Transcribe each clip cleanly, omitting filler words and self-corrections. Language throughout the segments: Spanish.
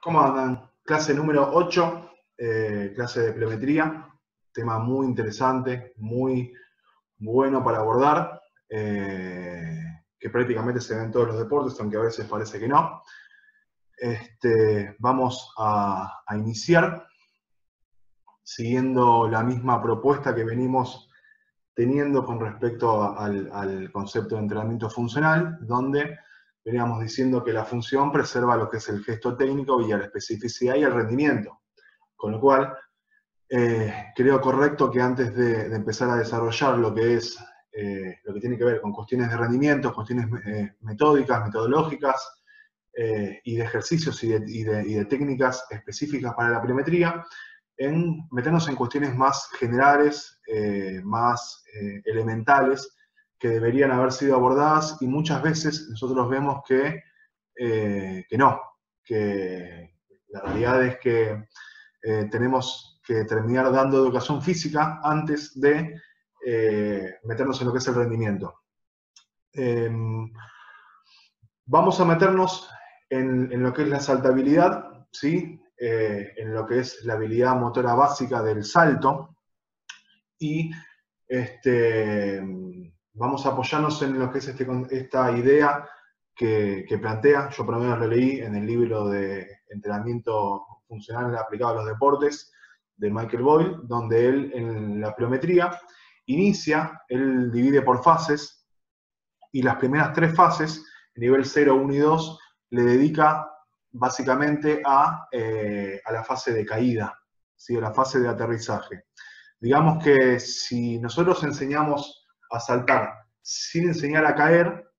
¿Cómo andan? Clase número 8, clase de pliometría. Tema muy interesante, muy bueno para abordar, que prácticamente se ve en todos los deportes, aunque a veces parece que no. Vamos a iniciar siguiendo la misma propuesta que venimos teniendo con respecto al concepto de entrenamiento funcional, donde veníamos diciendo que la función preserva lo que es el gesto técnico y a la especificidad y el rendimiento. Con lo cual, creo correcto que antes de empezar a desarrollar lo que es lo que tiene que ver con cuestiones de rendimiento, cuestiones metódicas, metodológicas, y de ejercicios y de técnicas específicas para la pliometría, en meternos en cuestiones más generales, más elementales, que deberían haber sido abordadas, y muchas veces nosotros vemos que no, que la realidad es que tenemos que terminar dando educación física antes de meternos en lo que es el rendimiento. Vamos a meternos en lo que es la saltabilidad, ¿sí? En lo que es la habilidad motora básica del salto, y vamos a apoyarnos en lo que es esta idea que plantea. Yo por lo menos lo leí en el libro de entrenamiento funcional aplicado a los deportes de Michael Boyle, donde él en la pliometría él divide por fases, y las primeras 3 fases, nivel 0, 1 y 2, le dedica básicamente a la fase de caída, ¿sí? A la fase de aterrizaje. Digamos que si nosotros enseñamos a saltar sin enseñar a caer,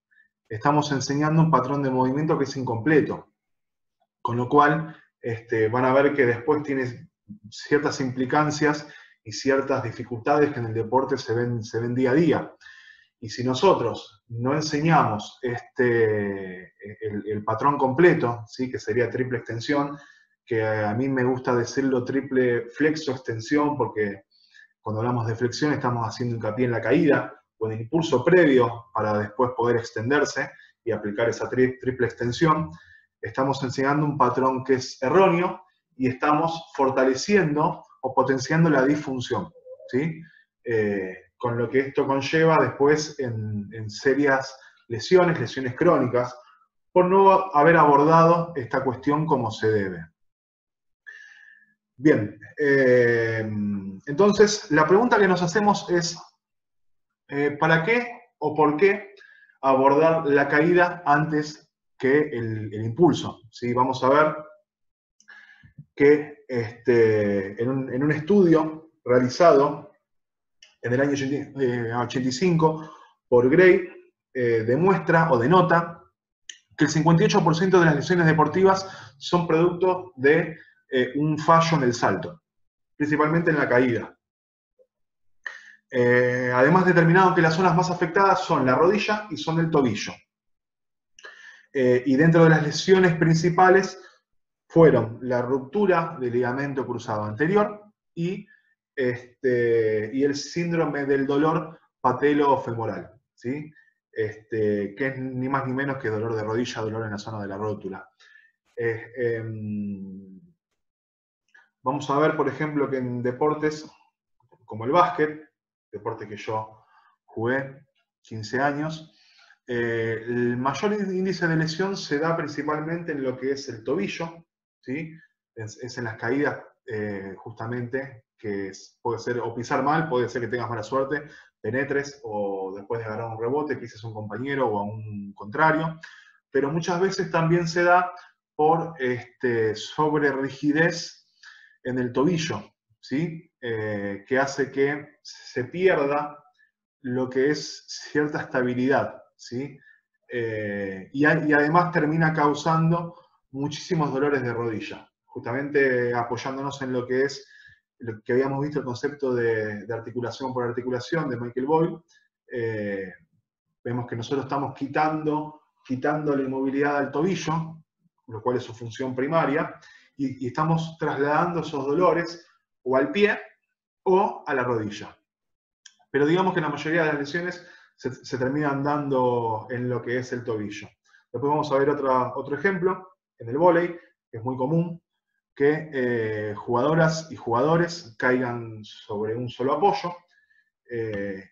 estamos enseñando un patrón de movimiento que es incompleto. Con lo cual, van a ver que después tiene ciertas implicancias y ciertas dificultades que en el deporte se ven día a día. Y si nosotros no enseñamos el patrón completo, ¿sí? Que sería triple extensión, que a mí me gusta decirlo triple flexo extensión, porque cuando hablamos de flexión estamos haciendo hincapié en la caída o en el impulso previo para después poder extenderse y aplicar esa triple extensión. Estamos enseñando un patrón que es erróneo y estamos fortaleciendo o potenciando la disfunción, ¿sí? Con lo que esto conlleva después en serias lesiones crónicas, por no haber abordado esta cuestión como se debe. Bien, entonces la pregunta que nos hacemos es, ¿para qué o por qué abordar la caída antes que el impulso? ¿Sí? Vamos a ver que en un estudio realizado en el año 85 por Gray, demuestra o denota que el 58% de las lesiones deportivas son producto de un fallo en el salto, principalmente en la caída. Además, determinaron que las zonas más afectadas son la rodilla y son el tobillo. Y dentro de las lesiones principales fueron la ruptura del ligamento cruzado anterior y el síndrome del dolor patelofemoral, ¿sí? Que es ni más ni menos que dolor de rodilla, dolor en la zona de la rótula. Vamos a ver, por ejemplo, que en deportes como el básquet, deporte que yo jugué 15 años, el mayor índice de lesión se da principalmente en lo que es el tobillo, ¿sí? Es en las caídas, justamente, que puede ser o pisar mal, puede ser que tengas mala suerte, penetres, o después de agarrar un rebote, pises a un compañero o a un contrario, pero muchas veces también se da por sobre-rigidez en el tobillo, ¿sí? Que hace que se pierda lo que es cierta estabilidad, ¿sí? Y además termina causando muchísimos dolores de rodilla, justamente apoyándonos en lo que es lo que habíamos visto, el concepto de articulación por articulación de Michael Boyle. Vemos que nosotros estamos quitando la inmovilidad al tobillo, lo cual es su función primaria, y estamos trasladando esos dolores o al pie o a la rodilla. Pero digamos que la mayoría de las lesiones se terminan dando en lo que es el tobillo. Después vamos a ver otro ejemplo, en el vóley, es muy común que jugadoras y jugadores caigan sobre un solo apoyo,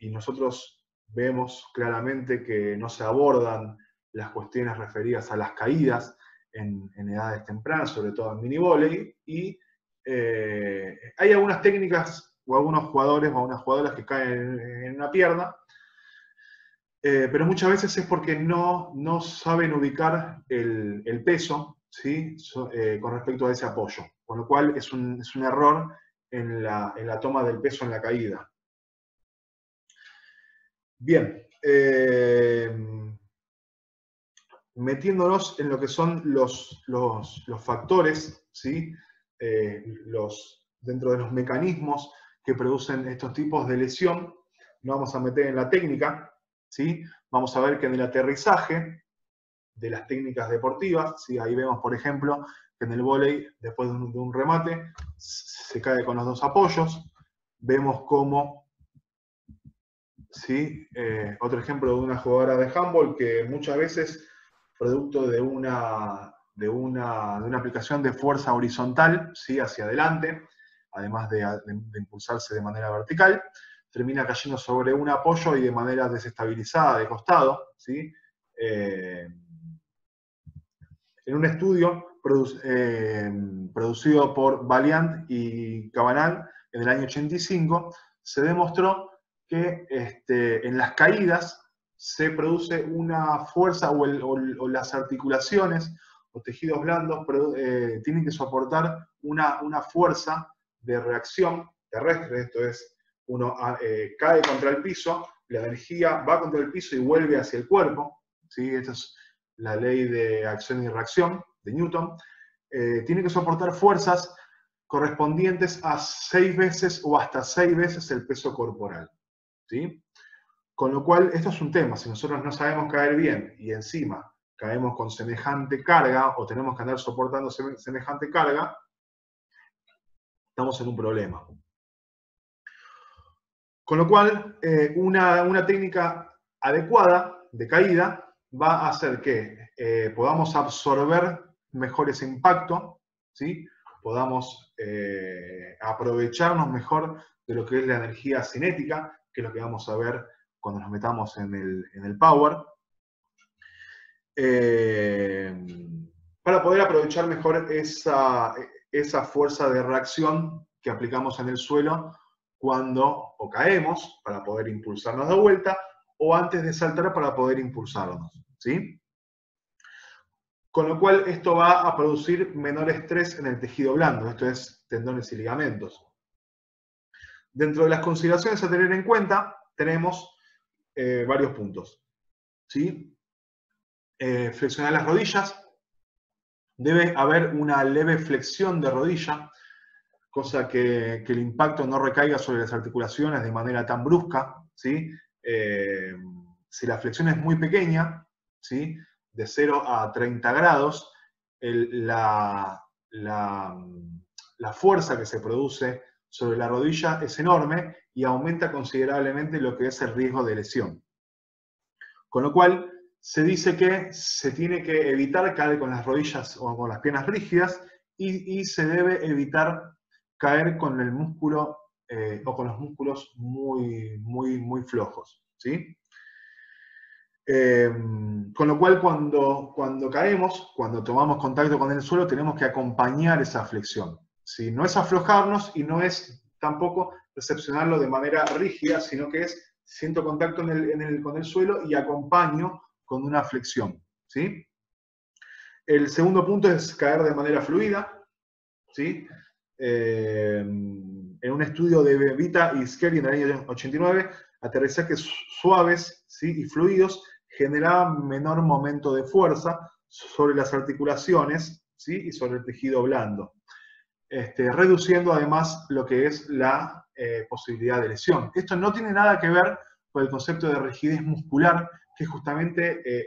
y nosotros vemos claramente que no se abordan las cuestiones referidas a las caídas en edades tempranas, sobre todo en minivóley, y hay algunas técnicas o algunos jugadores o algunas jugadoras que caen en una pierna, pero muchas veces es porque no saben ubicar el peso, ¿sí? Con respecto a ese apoyo, con lo cual es un error en la toma del peso en la caída. Bien, metiéndonos en lo que son los factores, ¿sí? Dentro de los mecanismos que producen estos tipos de lesión, nos vamos a meter en la técnica, ¿sí? Vamos a ver que en el aterrizaje de las técnicas deportivas, ¿sí? Ahí vemos, por ejemplo, que en el vóley, después de un remate, se cae con los dos apoyos. Vemos cómo, ¿sí? Otro ejemplo de una jugadora de handball que muchas veces, producto de una aplicación de fuerza horizontal, ¿sí? Hacia adelante, además de impulsarse de manera vertical, termina cayendo sobre un apoyo y de manera desestabilizada de costado, ¿sí? En un estudio producido por Valiant y Cabanal en el año 85, se demostró que en las caídas se produce una fuerza o las articulaciones o tejidos blandos tienen que soportar una fuerza de reacción terrestre, esto es, uno cae contra el piso, la energía va contra el piso y vuelve hacia el cuerpo, ¿sí? Esto es la ley de acción y reacción de Newton, tiene que soportar fuerzas correspondientes a 6 veces o hasta 6 veces el peso corporal, ¿sí? Con lo cual, esto es un tema. Si nosotros no sabemos caer bien y encima caemos con semejante carga o tenemos que andar soportando semejante carga, estamos en un problema. Con lo cual, una técnica adecuada de caída va a hacer que podamos absorber mejor ese impacto, ¿sí? Podamos aprovecharnos mejor de lo que es la energía cinética, que es lo que vamos a ver cuando nos metamos en el power, para poder aprovechar mejor esa fuerza de reacción que aplicamos en el suelo cuando o caemos para poder impulsarnos de vuelta o antes de saltar para poder impulsarnos, ¿sí? Con lo cual esto va a producir menor estrés en el tejido blando, esto es tendones y ligamentos. Dentro de las consideraciones a tener en cuenta tenemos varios puntos, ¿sí? Flexionar las rodillas, debe haber una leve flexión de rodilla, cosa que el impacto no recaiga sobre las articulaciones de manera tan brusca, ¿sí? Si la flexión es muy pequeña, ¿sí? De 0 a 30 grados, la fuerza que se produce sobre la rodilla es enorme y aumenta considerablemente lo que es el riesgo de lesión. Con lo cual, se dice que se tiene que evitar caer con las rodillas o con las piernas rígidas y se debe evitar caer con el músculo o con los músculos muy flojos, ¿sí? Con lo cual, cuando caemos, cuando tomamos contacto con el suelo, tenemos que acompañar esa flexión, ¿sí? No es aflojarnos y no es tampoco recepcionarlo de manera rígida, sino que es siento contacto con el suelo y acompaño con una flexión, ¿sí? El segundo punto es caer de manera fluida, ¿sí? En un estudio de Vita y Skelly en el año 89, aterrizajes suaves, ¿sí? Y fluidos generaban menor momento de fuerza sobre las articulaciones, ¿sí? Y sobre el tejido blando, reduciendo además lo que es la posibilidad de lesión. Esto no tiene nada que ver con el concepto de rigidez muscular, que es justamente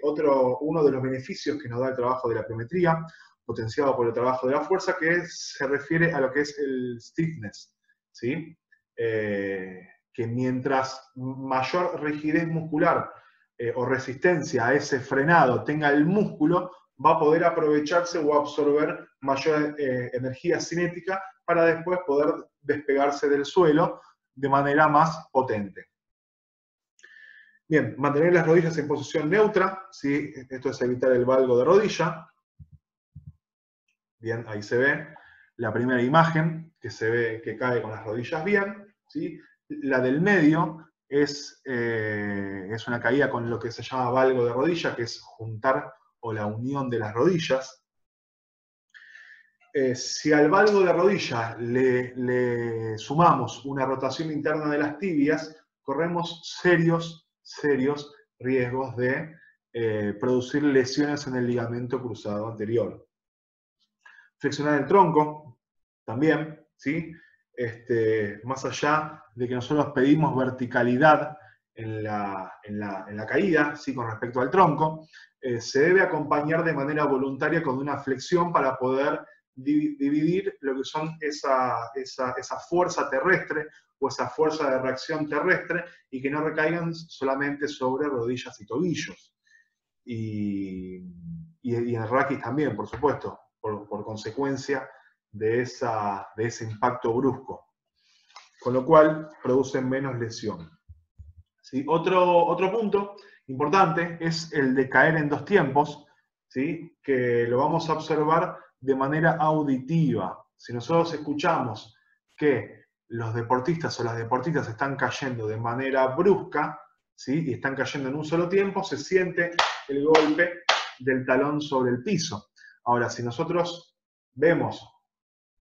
uno de los beneficios que nos da el trabajo de la pliometría, potenciado por el trabajo de la fuerza, que se refiere a lo que es el stiffness, ¿sí? Que mientras mayor rigidez muscular o resistencia a ese frenado tenga el músculo, va a poder aprovecharse o absorber mayor energía cinética para después poder despegarse del suelo de manera más potente. Bien, mantener las rodillas en posición neutra, ¿sí? Esto es evitar el valgo de rodilla. Bien, ahí se ve la primera imagen, que se ve que cae con las rodillas bien, ¿sí? La del medio es una caída con lo que se llama valgo de rodilla, que es juntar o la unión de las rodillas. Si al valgo de rodilla le sumamos una rotación interna de las tibias, corremos serios riesgos de producir lesiones en el ligamento cruzado anterior. Flexionar el tronco, también, ¿sí? Más allá de que nosotros pedimos verticalidad en la caída, ¿sí? Con respecto al tronco, se debe acompañar de manera voluntaria con una flexión para poder dividir lo que son esa fuerza terrestre o esa fuerza de reacción terrestre y que no recaigan solamente sobre rodillas y tobillos. Y en raquis también, por supuesto, por consecuencia de ese impacto brusco. Con lo cual producen menos lesión. ¿Sí? Otro punto importante es el de caer en dos tiempos, ¿sí? Que lo vamos a observar de manera auditiva. Si nosotros escuchamos que los deportistas o las deportistas están cayendo de manera brusca, ¿sí? Y están cayendo en un solo tiempo, se siente el golpe del talón sobre el piso. Ahora, si nosotros vemos,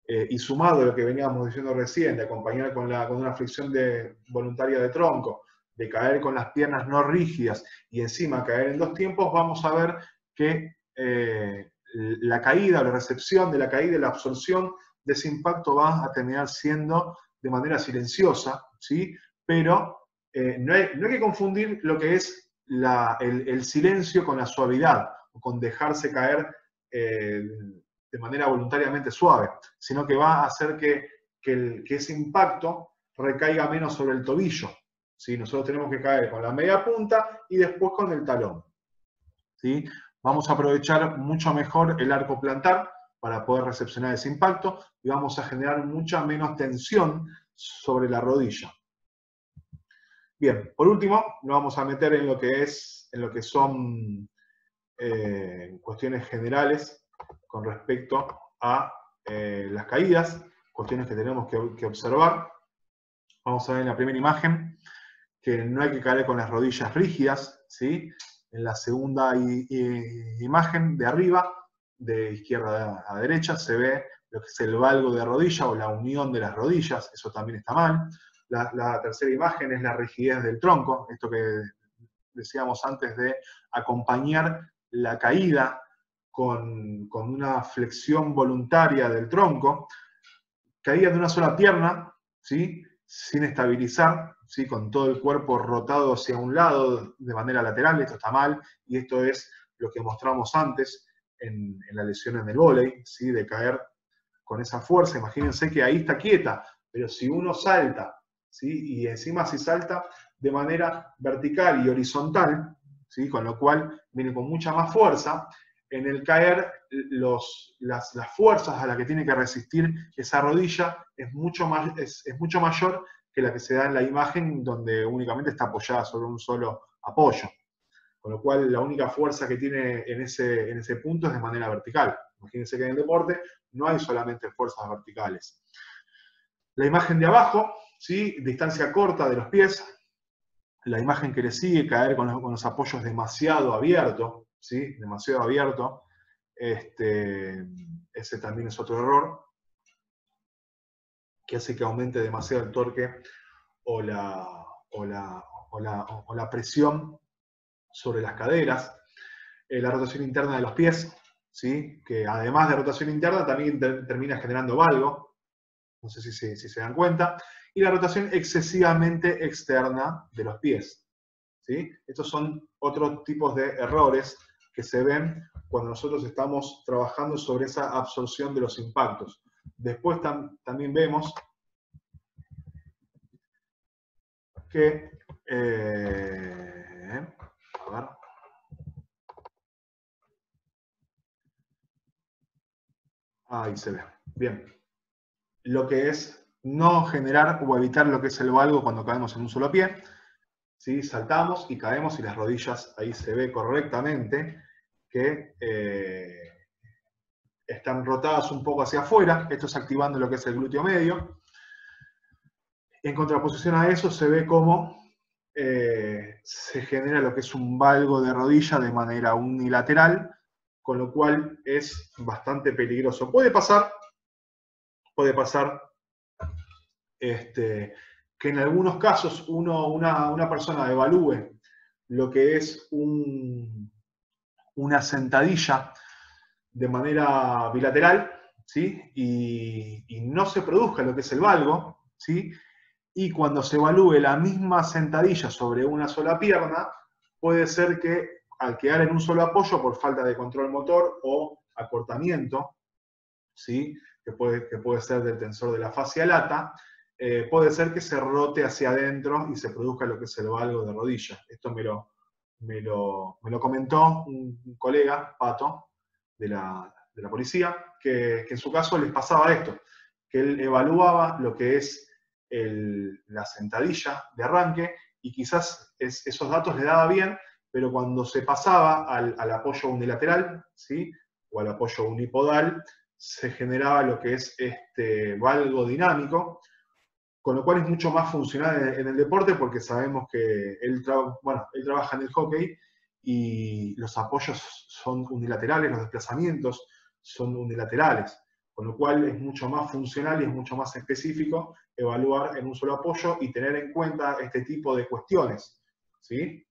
y sumado a lo que veníamos diciendo recién, de acompañar con una flexión voluntaria de tronco, de caer con las piernas no rígidas y encima caer en dos tiempos, vamos a ver que la caída, la recepción de la caída y la absorción de ese impacto va a terminar siendo de manera silenciosa, ¿sí? Pero no hay que confundir lo que es el silencio con la suavidad, o con dejarse caer de manera voluntariamente suave, sino que va a hacer que ese impacto recaiga menos sobre el tobillo. ¿Sí? Nosotros tenemos que caer con la media punta y después con el talón. ¿Sí? Vamos a aprovechar mucho mejor el arco plantar para poder recepcionar ese impacto y vamos a generar mucha menos tensión sobre la rodilla. Bien, por último, nos vamos a meter en lo que son cuestiones generales con respecto a las caídas, cuestiones que tenemos que observar. Vamos a ver en la primera imagen que no hay que caer con las rodillas rígidas, ¿sí? En la segunda imagen de arriba, de izquierda a derecha, se ve lo que es el valgo de rodilla o la unión de las rodillas, eso también está mal. La tercera imagen es la rigidez del tronco, esto que decíamos antes de acompañar la caída con una flexión voluntaria del tronco, caída de una sola pierna, ¿sí? Sin estabilizar, ¿sí? Con todo el cuerpo rotado hacia un lado de manera lateral, esto está mal, y esto es lo que mostramos antes en la lesión en el vóley, ¿sí? De caer con esa fuerza. Imagínense que ahí está quieta, pero si uno salta, ¿sí? Y encima si salta de manera vertical y horizontal, ¿sí? Con lo cual viene con mucha más fuerza, en el caer las fuerzas a las que tiene que resistir esa rodilla es mucho mayor que la que se da en la imagen donde únicamente está apoyada sobre un solo apoyo. Con lo cual la única fuerza que tiene en ese punto es de manera vertical. Imagínense que en el deporte no hay solamente fuerzas verticales. La imagen de abajo, ¿sí? Distancia corta de los pies. La imagen que le sigue, caer con los apoyos demasiado abiertos, ¿sí? Demasiado abierto. Ese también es otro error que hace que aumente demasiado el torque o la presión sobre las caderas. La rotación interna de los pies, ¿sí? Que además de rotación interna también termina generando valgo, no sé si se dan cuenta, y la rotación excesivamente externa de los pies, ¿sí? Estos son otros tipos de errores que se ven cuando nosotros estamos trabajando sobre esa absorción de los impactos. Después también vemos que, a ver, Ahí se ve. Bien. Lo que es no generar o evitar lo que es el valgo cuando caemos en un solo pie. ¿Sí? Saltamos y caemos y las rodillas, ahí se ve correctamente que están rotadas un poco hacia afuera. Esto es activando lo que es el glúteo medio. En contraposición a eso se ve cómo se genera lo que es un valgo de rodilla de manera unilateral, con lo cual es bastante peligroso. Puede pasar que en algunos casos una persona evalúe lo que es una sentadilla de manera bilateral, ¿sí? Y no se produzca lo que es el valgo, ¿sí? Y cuando se evalúe la misma sentadilla sobre una sola pierna, puede ser que al quedar en un solo apoyo por falta de control motor o acortamiento, ¿sí? que puede ser del tensor de la fascia lata, puede ser que se rote hacia adentro y se produzca lo que es el valgo de rodilla. Esto me lo comentó un colega, Pato, de la policía, que en su caso les pasaba esto, que él evaluaba lo que es la sentadilla de arranque y quizás esos datos le daba bien, pero cuando se pasaba al apoyo unilateral, ¿sí? o al apoyo unipodal, se generaba lo que es este valgo dinámico, con lo cual es mucho más funcional en el deporte porque sabemos que él trabaja en el hockey y los apoyos son unilaterales, los desplazamientos son unilaterales, con lo cual es mucho más funcional y es mucho más específico evaluar en un solo apoyo y tener en cuenta este tipo de cuestiones, ¿sí?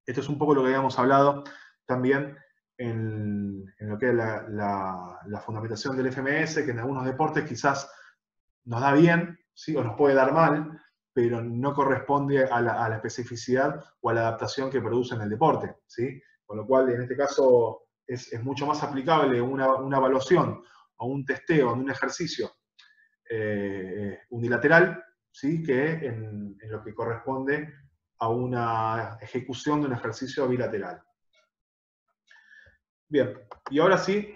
Esto es un poco lo que habíamos hablado también en lo que es la fundamentación del FMS, que en algunos deportes quizás nos da bien, ¿sí? o nos puede dar mal, pero no corresponde a la especificidad o a la adaptación que produce en el deporte, ¿sí? Con lo cual, en este caso, es mucho más aplicable una evaluación o un testeo de un ejercicio unilateral, ¿sí? que en lo que corresponde a una ejecución de un ejercicio bilateral. Bien, y ahora sí,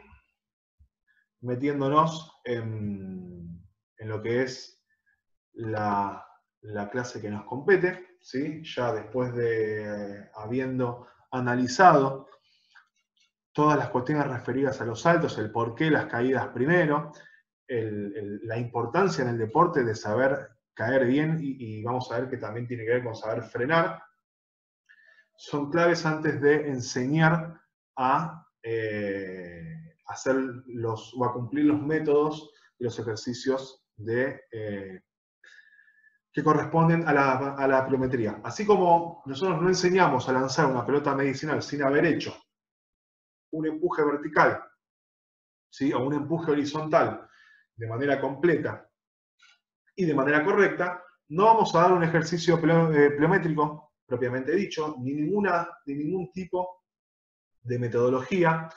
metiéndonos en lo que es la clase que nos compete, ¿sí? ya después de habiendo analizado todas las cuestiones referidas a los saltos, el por qué las caídas primero, la importancia en el deporte de saber caer bien y vamos a ver que también tiene que ver con saber frenar, son claves antes de enseñar a hacer o a cumplir los métodos y los ejercicios que corresponden a la pliometría. Así como nosotros no enseñamos a lanzar una pelota medicinal sin haber hecho un empuje vertical, ¿sí? o un empuje horizontal de manera completa y de manera correcta, no vamos a dar un ejercicio pliométrico propiamente dicho, ni ningún tipo de metodología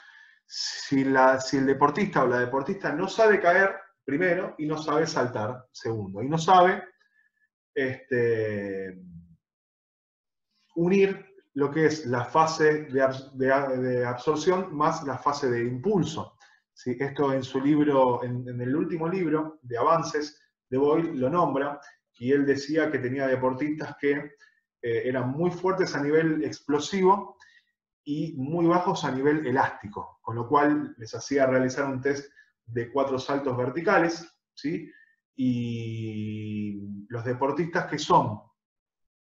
si el deportista o la deportista no sabe caer, primero, y no sabe saltar, segundo, y no sabe unir lo que es la fase de absorción más la fase de impulso. ¿Sí? Esto en su libro, en el último libro de avances de Boyle lo nombra, y él decía que tenía deportistas que eran muy fuertes a nivel explosivo y muy bajos a nivel elástico, con lo cual les hacía realizar un test de 4 saltos verticales, ¿sí? Y los deportistas que son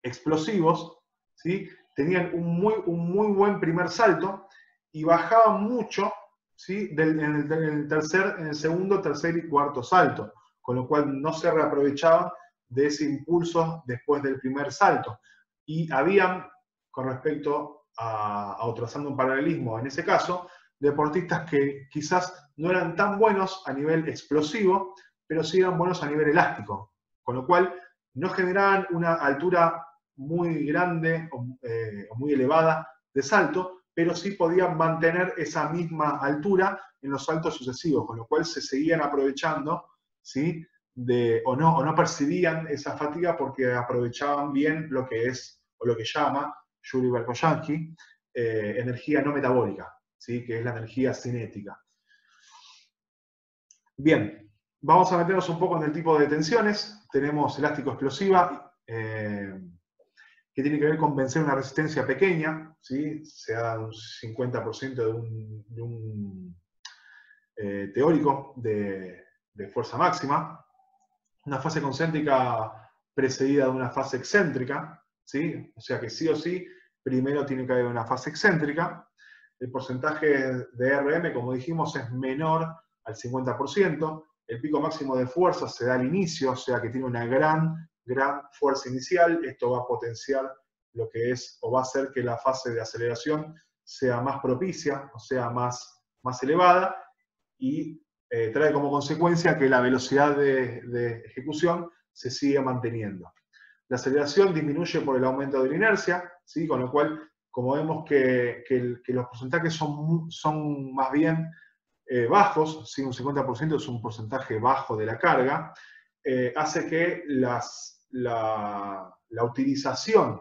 explosivos, ¿sí? tenían un muy buen primer salto y bajaban mucho, ¿sí? en el segundo, tercer y cuarto salto, con lo cual no se reaprovechaban de ese impulso después del primer salto. Y habían, con respecto o trazando un paralelismo en ese caso, deportistas que quizás no eran tan buenos a nivel explosivo, pero sí eran buenos a nivel elástico, con lo cual no generaban una altura muy grande o muy elevada de salto, pero sí podían mantener esa misma altura en los saltos sucesivos, con lo cual se seguían aprovechando, ¿sí? o no percibían esa fatiga porque aprovechaban bien lo que es, o lo que llama Yuri Verkhoyanski, energía no metabólica, ¿sí? que es la energía cinética. Bien, vamos a meternos un poco en el tipo de tensiones. Tenemos elástico explosiva, que tiene que ver con vencer una resistencia pequeña, ¿sí? Se da un 50% de un teórico de fuerza máxima. Una fase concéntrica precedida de una fase excéntrica, ¿sí? O sea que sí o sí, primero tiene que haber una fase excéntrica. El porcentaje de RM, como dijimos, es menor al 50%. El pico máximo de fuerza se da al inicio, o sea que tiene una gran fuerza inicial. Esto va a potenciar lo que es, o va a hacer que la fase de aceleración sea más propicia, o sea, más elevada, y trae como consecuencia que la velocidad de ejecución se sigue manteniendo. La aceleración disminuye por el aumento de la inercia, ¿sí? Con lo cual, como vemos que los porcentajes son más bien bajos, ¿sí? Un 50% es un porcentaje bajo de la carga, hace que la utilización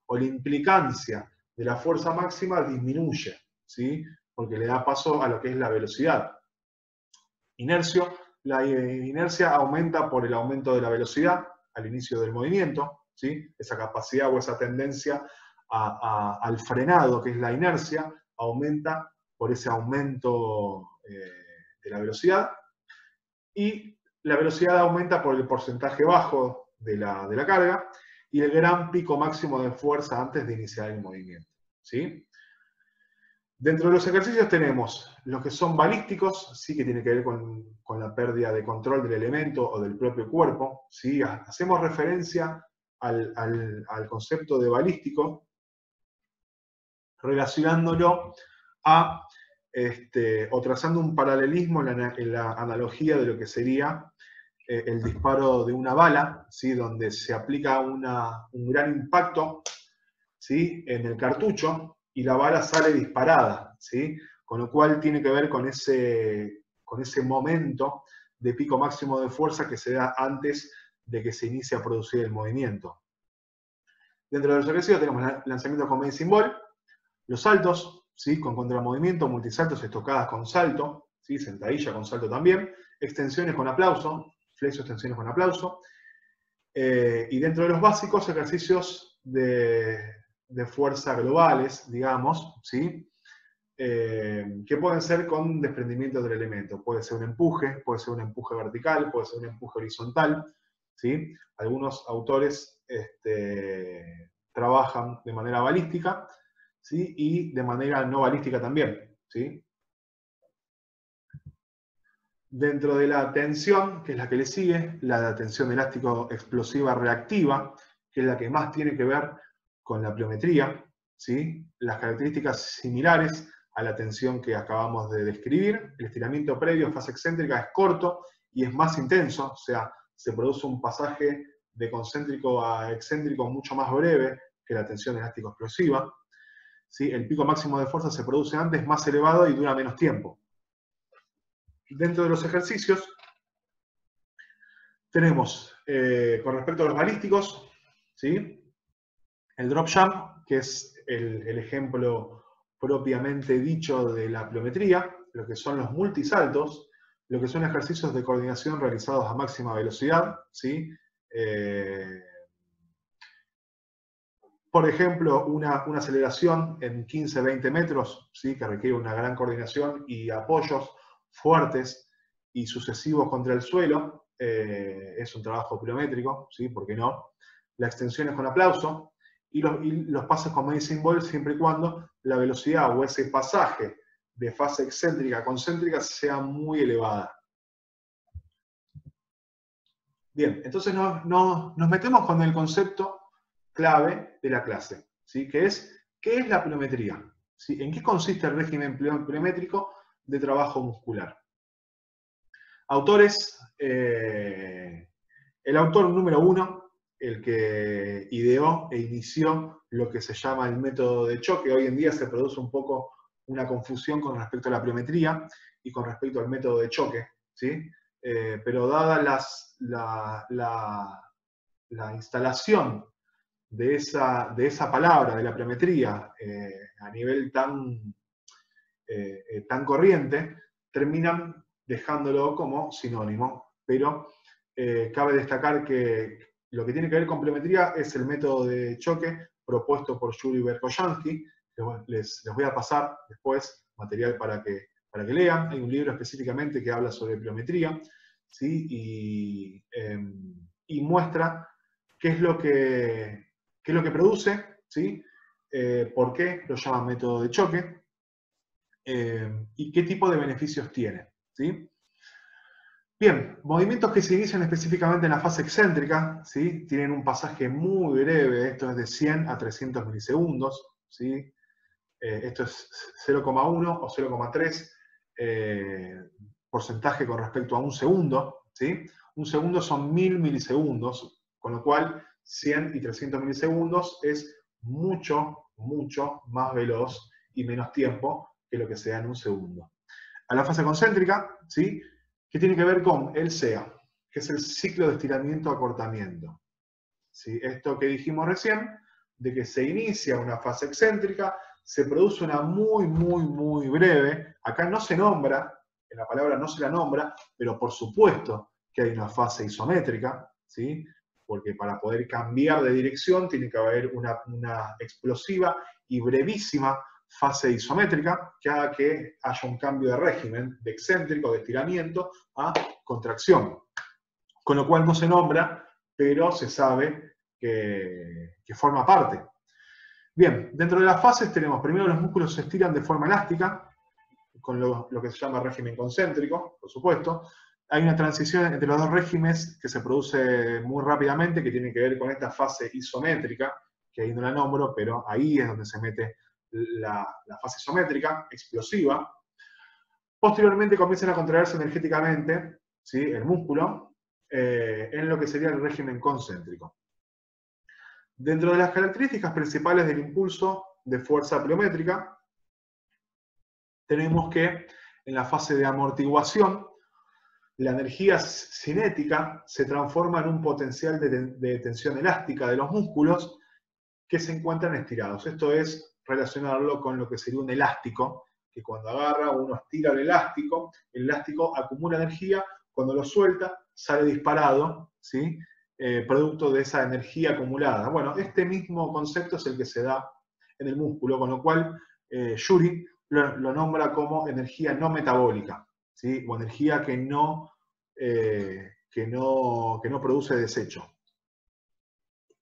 o la implicancia de la fuerza máxima disminuye, ¿sí? Porque le da paso a lo que es la velocidad. La inercia aumenta por el aumento de la velocidad al inicio del movimiento, ¿sí? Esa capacidad o esa tendencia al frenado, que es la inercia, aumenta por ese aumento de la velocidad, y la velocidad aumenta por el porcentaje bajo de la carga y el gran pico máximo de fuerza antes de iniciar el movimiento, ¿sí? Dentro de los ejercicios tenemos los que son balísticos, sí, que tiene que ver con la pérdida de control del elemento o del propio cuerpo, ¿sí? Hacemos referencia al concepto de balístico relacionándolo a, o trazando un paralelismo en la analogía de lo que sería el disparo de una bala, ¿sí? Donde se aplica un gran impacto, ¿sí? En el cartucho y la bala sale disparada, ¿sí? Con lo cual tiene que ver con ese momento de pico máximo de fuerza que se da antes de que se inicie a producir el movimiento. Dentro de los ejercicios tenemos lanzamiento con medicine ball, los saltos, ¿sí? Con contramovimiento, multisaltos, estocadas con salto, ¿sí? Sentadilla con salto también, extensiones con aplauso, flexo, extensiones con aplauso, y dentro de los básicos, ejercicios de fuerza globales, digamos, ¿sí? Que pueden ser con desprendimiento del elemento. Puede ser un empuje vertical, puede ser un empuje horizontal, ¿sí? Algunos autores trabajan de manera balística, ¿sí? Y de manera no balística también, ¿sí? Dentro de la tensión, que es la que le sigue, la tensión elástico explosiva reactiva, que es la que más tiene que ver con la pliometría, ¿sí? Las características similares a la tensión que acabamos de describir. El estiramiento previo en fase excéntrica es corto y es más intenso, o sea, se produce un pasaje de concéntrico a excéntrico mucho más breve que la tensión elástico explosiva, ¿sí? El pico máximo de fuerza se produce antes, más elevado y dura menos tiempo. Dentro de los ejercicios tenemos, con respecto a los balísticos, ¿sí? El drop jump, que es el ejemplo propiamente dicho de la pliometría, lo que son los multisaltos, lo que son ejercicios de coordinación realizados a máxima velocidad, ¿sí? Por ejemplo, una aceleración en 15-20 metros, ¿sí? Que requiere una gran coordinación y apoyos fuertes y sucesivos contra el suelo, es un trabajo pliométrico, ¿sí? ¿Por qué no? La extensión es con aplauso y los pasos con medicine ball siempre y cuando la velocidad o ese pasaje de fase excéntrica a concéntrica sea muy elevada. Bien, entonces nos metemos con el concepto clave de la clase, ¿sí? Que es, ¿qué es la pliometría? ¿Sí? ¿En qué consiste el régimen pliométrico de trabajo muscular? Autores, el autor número 1, el que ideó e inició lo que se llama el método de choque. Hoy en día se produce un poco una confusión con respecto a la pliometría y con respecto al método de choque, ¿sí? Pero dada la instalación de esa palabra, de la pliometría, a nivel tan corriente, terminan dejándolo como sinónimo. Pero cabe destacar que lo que tiene que ver con pliometría es el método de choque propuesto por Yuri Verkhoyanski. Les voy a pasar después material para que lean. Hay un libro específicamente que habla sobre pliometría, ¿sí? Y muestra qué es lo que produce, ¿sí? Por qué lo llaman método de choque y qué tipo de beneficios tiene, ¿sí? Bien, movimientos que se inician específicamente en la fase excéntrica, ¿sí? Tienen un pasaje muy breve, esto es de 100 a 300 milisegundos, ¿sí? Esto es 0,1 o 0,3 porcentaje con respecto a un segundo, ¿sí? Un segundo son 1000 milisegundos, con lo cual 100 y 300 milisegundos es mucho, mucho más veloz y menos tiempo que lo que se da en un segundo. A la fase concéntrica, ¿sí? Que tiene que ver con el SEA, que es el ciclo de estiramiento-acortamiento. ¿Sí? Esto que dijimos recién, de que se inicia una fase excéntrica, se produce una muy, muy, muy breve, acá no se nombra, en la palabra no se la nombra, pero por supuesto que hay una fase isométrica, ¿sí? Porque para poder cambiar de dirección tiene que haber una explosiva y brevísima fase isométrica que haga que haya un cambio de régimen, de excéntrico, de estiramiento, a contracción. Con lo cual no se nombra, pero se sabe que forma parte. Bien, dentro de las fases tenemos, primero los músculos se estiran de forma elástica, con lo que se llama régimen concéntrico, por supuesto. Hay una transición entre los dos regímenes que se produce muy rápidamente, que tiene que ver con esta fase isométrica, que ahí no la nombro, pero ahí es donde se mete la fase isométrica, explosiva. Posteriormente comienzan a contraerse energéticamente, ¿sí? El músculo, en lo que sería el régimen concéntrico. Dentro de las características principales del impulso de fuerza pliométrica, tenemos que en la fase de amortiguación, la energía cinética se transforma en un potencial de tensión elástica de los músculos que se encuentran estirados. Esto es relacionarlo con lo que sería un elástico, que cuando agarra uno estira el elástico acumula energía, cuando lo suelta sale disparado, ¿sí? Producto de esa energía acumulada. Bueno, este mismo concepto es el que se da en el músculo, con lo cual Yuri lo nombra como energía no metabólica, ¿sí? O energía que no produce desecho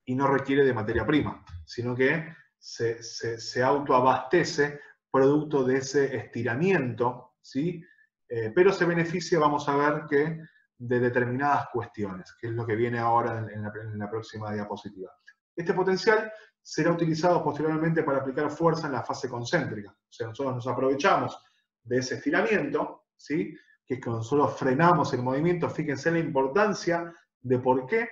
y no requiere de materia prima, sino que se autoabastece producto de ese estiramiento, ¿sí? Pero se beneficia, vamos a ver, que de determinadas cuestiones, que es lo que viene ahora en la próxima diapositiva. Este potencial será utilizado posteriormente para aplicar fuerza en la fase concéntrica. O sea, nosotros nos aprovechamos de ese estiramiento, ¿sí? Que es que nosotros frenamos el movimiento. Fíjense la importancia de por qué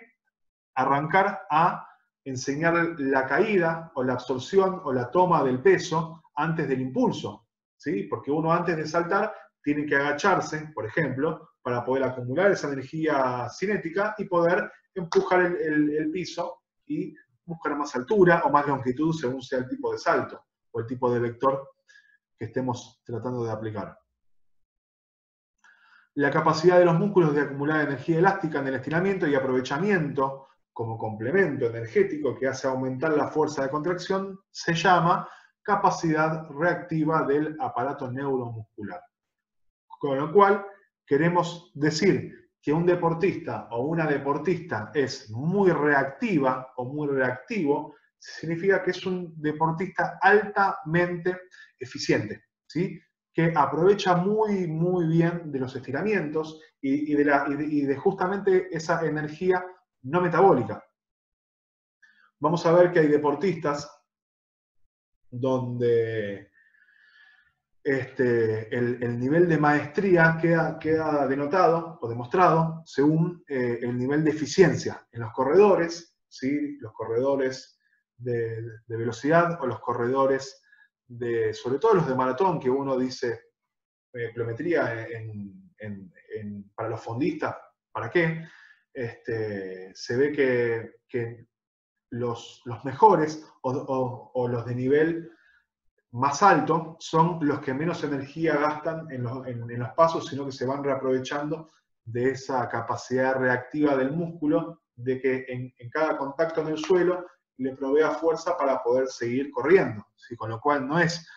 arrancar a enseñar la caída o la absorción o la toma del peso antes del impulso, ¿sí? Porque uno antes de saltar tiene que agacharse, por ejemplo, para poder acumular esa energía cinética y poder empujar el piso y buscar más altura o más longitud según sea el tipo de salto o el tipo de vector que estemos tratando de aplicar. La capacidad de los músculos de acumular energía elástica en el estiramiento y aprovechamiento como complemento energético que hace aumentar la fuerza de contracción se llama capacidad reactiva del aparato neuromuscular. Con lo cual, queremos decir que un deportista o una deportista es muy reactiva o muy reactivo, significa que es un deportista altamente eficiente, ¿sí? Que aprovecha muy, muy bien de los estiramientos y de justamente esa energía no metabólica. Vamos a ver que hay deportistas donde el nivel de maestría queda denotado o demostrado según el nivel de eficiencia en los corredores, ¿sí? Los corredores de velocidad o los corredores sobre todo los de maratón, que uno dice pliometría para los fondistas, ¿para qué? Se ve que los mejores o los de nivel más alto son los que menos energía gastan en los pasos, sino que se van reaprovechando de esa capacidad reactiva del músculo, de que en cada contacto en el suelo le provea fuerza para poder seguir corriendo, ¿sí? Con lo cual no es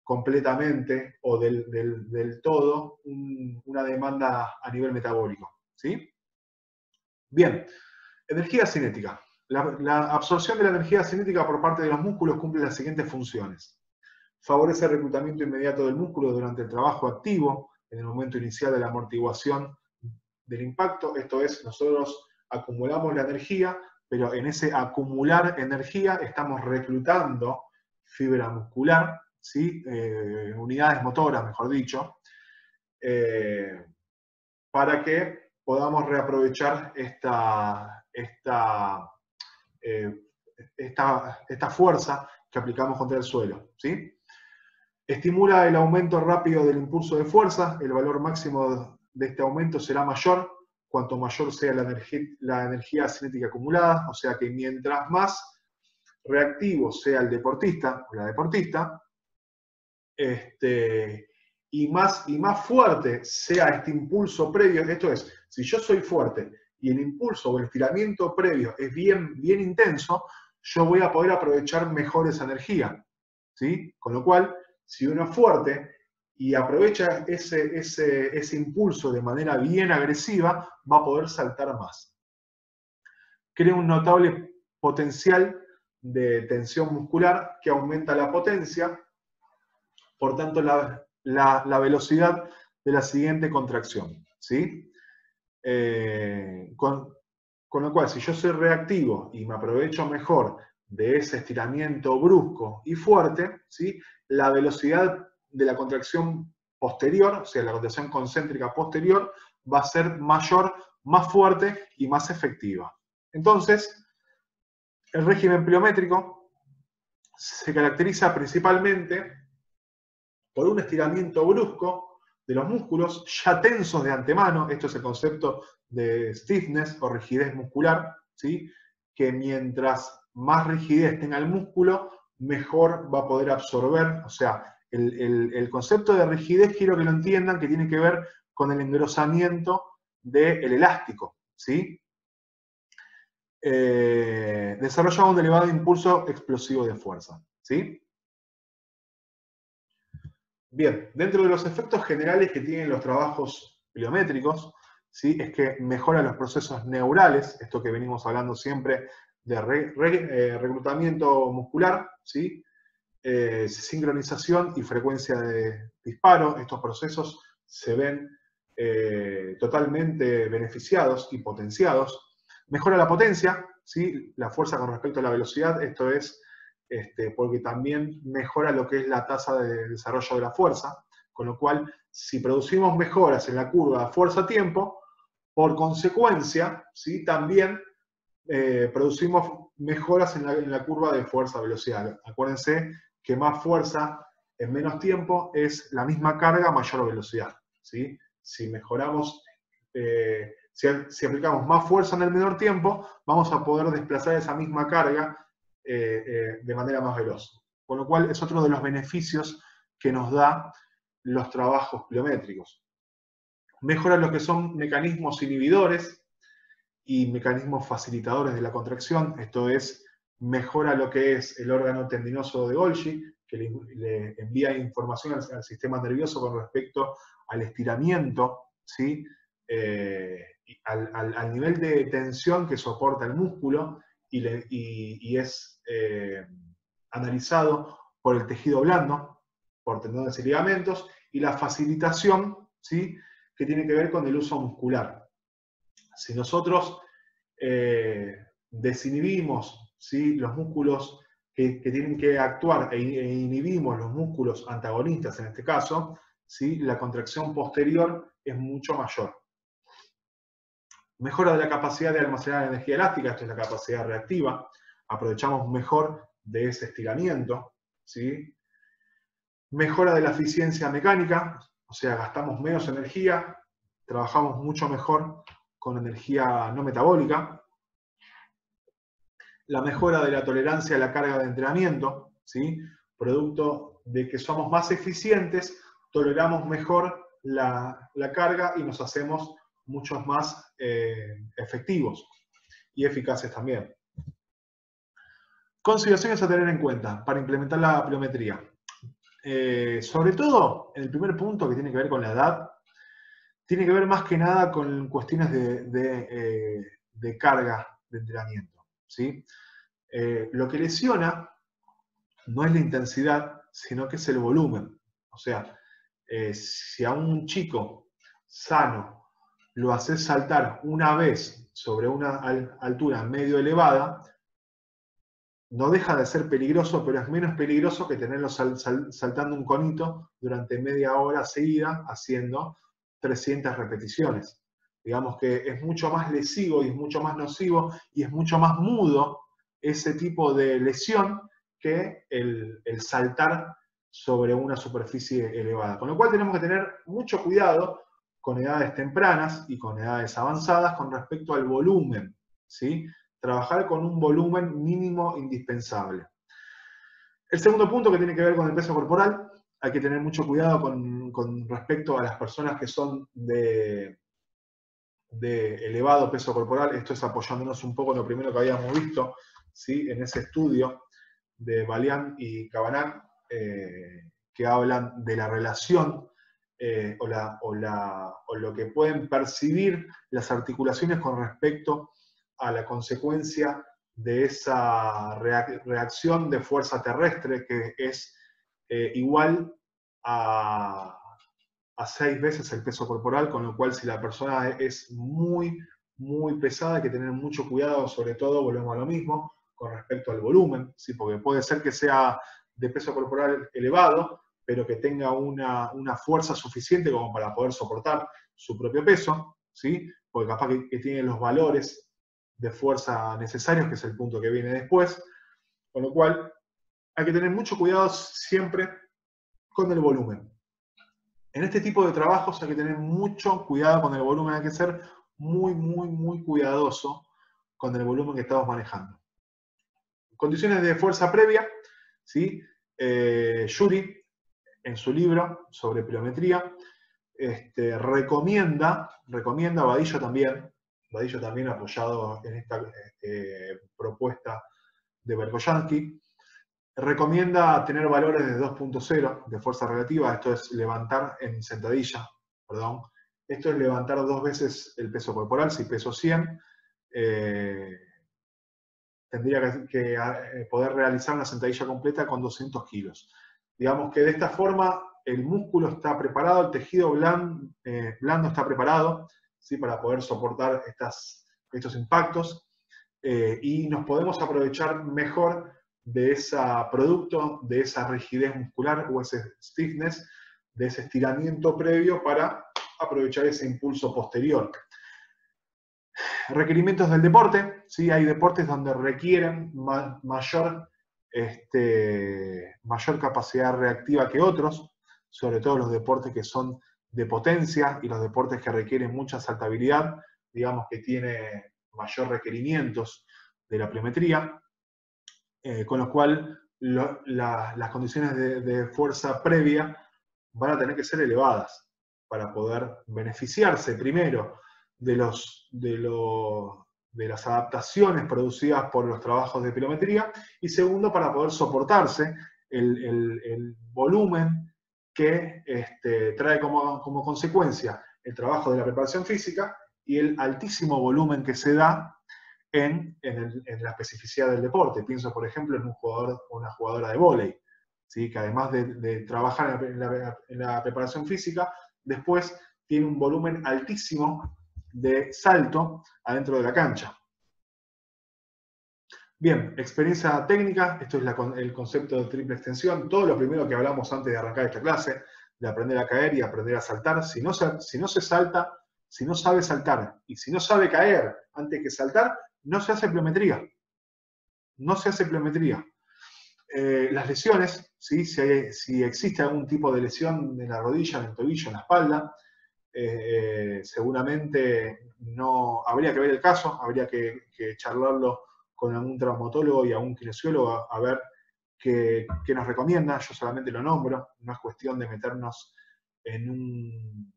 completamente o del todo una demanda a nivel metabólico, ¿sí? Bien, energía cinética. La absorción de la energía cinética por parte de los músculos cumple las siguientes funciones. Favorece el reclutamiento inmediato del músculo durante el trabajo activo, en el momento inicial de la amortiguación del impacto. Esto es, nosotros acumulamos la energía, pero en ese acumular energía estamos reclutando fibra muscular, ¿sí? Unidades motoras, mejor dicho, para que podamos reaprovechar esta fuerza que aplicamos contra el suelo, ¿sí? Estimula el aumento rápido del impulso de fuerza. El valor máximo de este aumento será mayor cuanto mayor sea la energía cinética acumulada. O sea que mientras más reactivo sea el deportista o la deportista, y más fuerte sea este impulso previo, esto es, si yo soy fuerte y el impulso o el estiramiento previo es bien intenso, yo voy a poder aprovechar mejor esa energía, ¿sí? Con lo cual, si uno es fuerte y aprovecha ese impulso de manera bien agresiva, va a poder saltar más. Crea un notable potencial de tensión muscular que aumenta la potencia, por tanto la velocidad de la siguiente contracción, ¿sí? Con lo cual, si yo soy reactivo y me aprovecho mejor de ese estiramiento brusco y fuerte, ¿sí? La velocidad de la contracción posterior, o sea, la contracción concéntrica posterior, va a ser mayor, más fuerte y más efectiva. Entonces, el régimen pliométrico se caracteriza principalmente por un estiramiento brusco de los músculos ya tensos de antemano. Esto es el concepto de stiffness o rigidez muscular, ¿sí? Que mientras más rigidez tenga el músculo, mejor va a poder absorber. O sea, el concepto de rigidez, quiero que lo entiendan, que tiene que ver con el engrosamiento del elástico, ¿sí? Desarrolla un elevado impulso explosivo de fuerza, ¿sí? Bien, dentro de los efectos generales que tienen los trabajos pliométricos, ¿sí? Es que mejora los procesos neurales, esto que venimos hablando siempre de reclutamiento muscular, ¿sí? Sincronización y frecuencia de disparo. Estos procesos se ven totalmente beneficiados y potenciados. Mejora la potencia, ¿sí? La fuerza con respecto a la velocidad, esto es porque también mejora lo que es la tasa de desarrollo de la fuerza, con lo cual, si producimos mejoras en la curva de fuerza-tiempo, por consecuencia, ¿sí? También producimos mejoras en la curva de fuerza-velocidad. Acuérdense que más fuerza en menos tiempo es la misma carga a mayor velocidad, ¿sí? Si mejoramos, si aplicamos más fuerza en el menor tiempo, vamos a poder desplazar esa misma carga de manera más veloz. Con lo cual es otro de los beneficios que nos da los trabajos pliométricos. Mejora lo que son mecanismos inhibidores y mecanismos facilitadores de la contracción. Esto es, mejora lo que es el órgano tendinoso de Golgi, que le envía información al sistema nervioso con respecto al estiramiento, ¿sí? Al nivel de tensión que soporta el músculo, y es analizado por el tejido blando, por tendones y ligamentos, y la facilitación, ¿sí? Que tiene que ver con el uso muscular. Si nosotros desinhibimos, ¿sí? Los músculos que tienen que actuar e inhibimos los músculos antagonistas en este caso, ¿sí? La contracción posterior es mucho mayor. Mejora de la capacidad de almacenar energía elástica, esto es la capacidad reactiva, aprovechamos mejor de ese estiramiento, ¿sí? Mejora de la eficiencia mecánica, o sea, gastamos menos energía, trabajamos mucho mejor con energía no metabólica. La mejora de la tolerancia a la carga de entrenamiento, ¿sí? Producto de que somos más eficientes, toleramos mejor la carga y nos hacemos muchos más efectivos y eficaces también. Consideraciones a tener en cuenta para implementar la pliometría. Sobre todo, en el primer punto que tiene que ver con la edad, tiene que ver más que nada con cuestiones de carga de entrenamiento, ¿sí? Lo que lesiona no es la intensidad, sino que es el volumen. O sea, si a un chico sano lo haces saltar una vez sobre una altura medio elevada, no deja de ser peligroso, pero es menos peligroso que tenerlo saltando un conito durante media hora seguida haciendo 300 repeticiones. Digamos que es mucho más lesivo y es mucho más nocivo y es mucho más mudo ese tipo de lesión que el saltar sobre una superficie elevada. Con lo cual tenemos que tener mucho cuidado con edades tempranas y con edades avanzadas con respecto al volumen, ¿sí? Trabajar con un volumen mínimo indispensable. El segundo punto que tiene que ver con el peso corporal, hay que tener mucho cuidado con respecto a las personas que son de elevado peso corporal. Esto es apoyándonos un poco en lo primero que habíamos visto, ¿sí? En ese estudio de Balián y Cabanán, que hablan de la relación o lo que pueden percibir las articulaciones con respecto a la consecuencia de esa reacción de fuerza terrestre que es igual a 6 veces el peso corporal, con lo cual si la persona es muy pesada hay que tener mucho cuidado, sobre todo, volvemos a lo mismo, con respecto al volumen, ¿sí? Porque puede ser que sea de peso corporal elevado, pero que tenga una fuerza suficiente como para poder soportar su propio peso, ¿sí? Porque capaz que tiene los valores de fuerza necesarios, que es el punto que viene después, con lo cual hay que tener mucho cuidado siempre con el volumen. En este tipo de trabajos hay que tener mucho cuidado con el volumen, hay que ser muy cuidadoso con el volumen que estamos manejando. Condiciones de fuerza previa, ¿sí? Yuri, en su libro sobre pliometría, recomienda, Vadillo también apoyado en esta propuesta de Berkoyanski, recomienda tener valores de 2.0 de fuerza relativa, esto es levantar en sentadilla, perdón. Esto es levantar 2 veces el peso corporal, si peso 100, tendría que poder realizar una sentadilla completa con 200 kilos. Digamos que de esta forma el músculo está preparado, el tejido blando está preparado, ¿sí? Para poder soportar estos impactos y nos podemos aprovechar mejor de ese producto, de esa rigidez muscular o ese stiffness, de ese estiramiento previo para aprovechar ese impulso posterior. Requerimientos del deporte, ¿sí? Hay deportes donde requieren mayor capacidad reactiva que otros, sobre todo los deportes que son de potencia y los deportes que requieren mucha saltabilidad, digamos que tiene mayor requerimientos de la pliometría, con lo cual las condiciones de fuerza previa van a tener que ser elevadas para poder beneficiarse primero de las adaptaciones producidas por los trabajos de pliometría y segundo para poder soportarse el volumen que trae como consecuencia el trabajo de la preparación física y el altísimo volumen que se da en la especificidad del deporte. Pienso, por ejemplo, en un jugador o una jugadora de vóley, ¿sí? Que además de trabajar en la preparación física, después tiene un volumen altísimo de salto adentro de la cancha. Bien, experiencia técnica, esto es el concepto de triple extensión, todo lo primero que hablamos antes de arrancar esta clase, de aprender a caer y aprender a saltar. Si no se salta, si no sabe saltar y si no sabe caer antes que saltar, no se hace pliometría. No se hace pliometría. Las lesiones, ¿sí? Si existe algún tipo de lesión en la rodilla, en el tobillo, en la espalda, seguramente no habría que ver el caso, habría que charlarlo con algún traumatólogo y algún kinesiólogo a ver que nos recomienda, yo solamente lo nombro, no es cuestión de meternos en un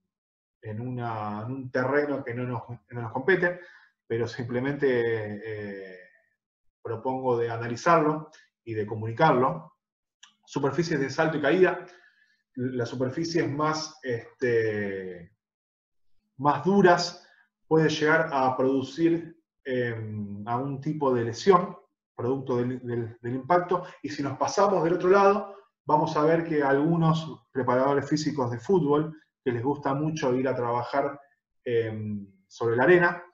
terreno que no nos compete, pero simplemente propongo de analizarlo y de comunicarlo. Superficies de salto y caída, las superficies más duras puede llegar a producir algún tipo de lesión, producto del impacto, y si nos pasamos del otro lado, vamos a ver que algunos preparadores físicos de fútbol, que les gusta mucho ir a trabajar sobre la arena,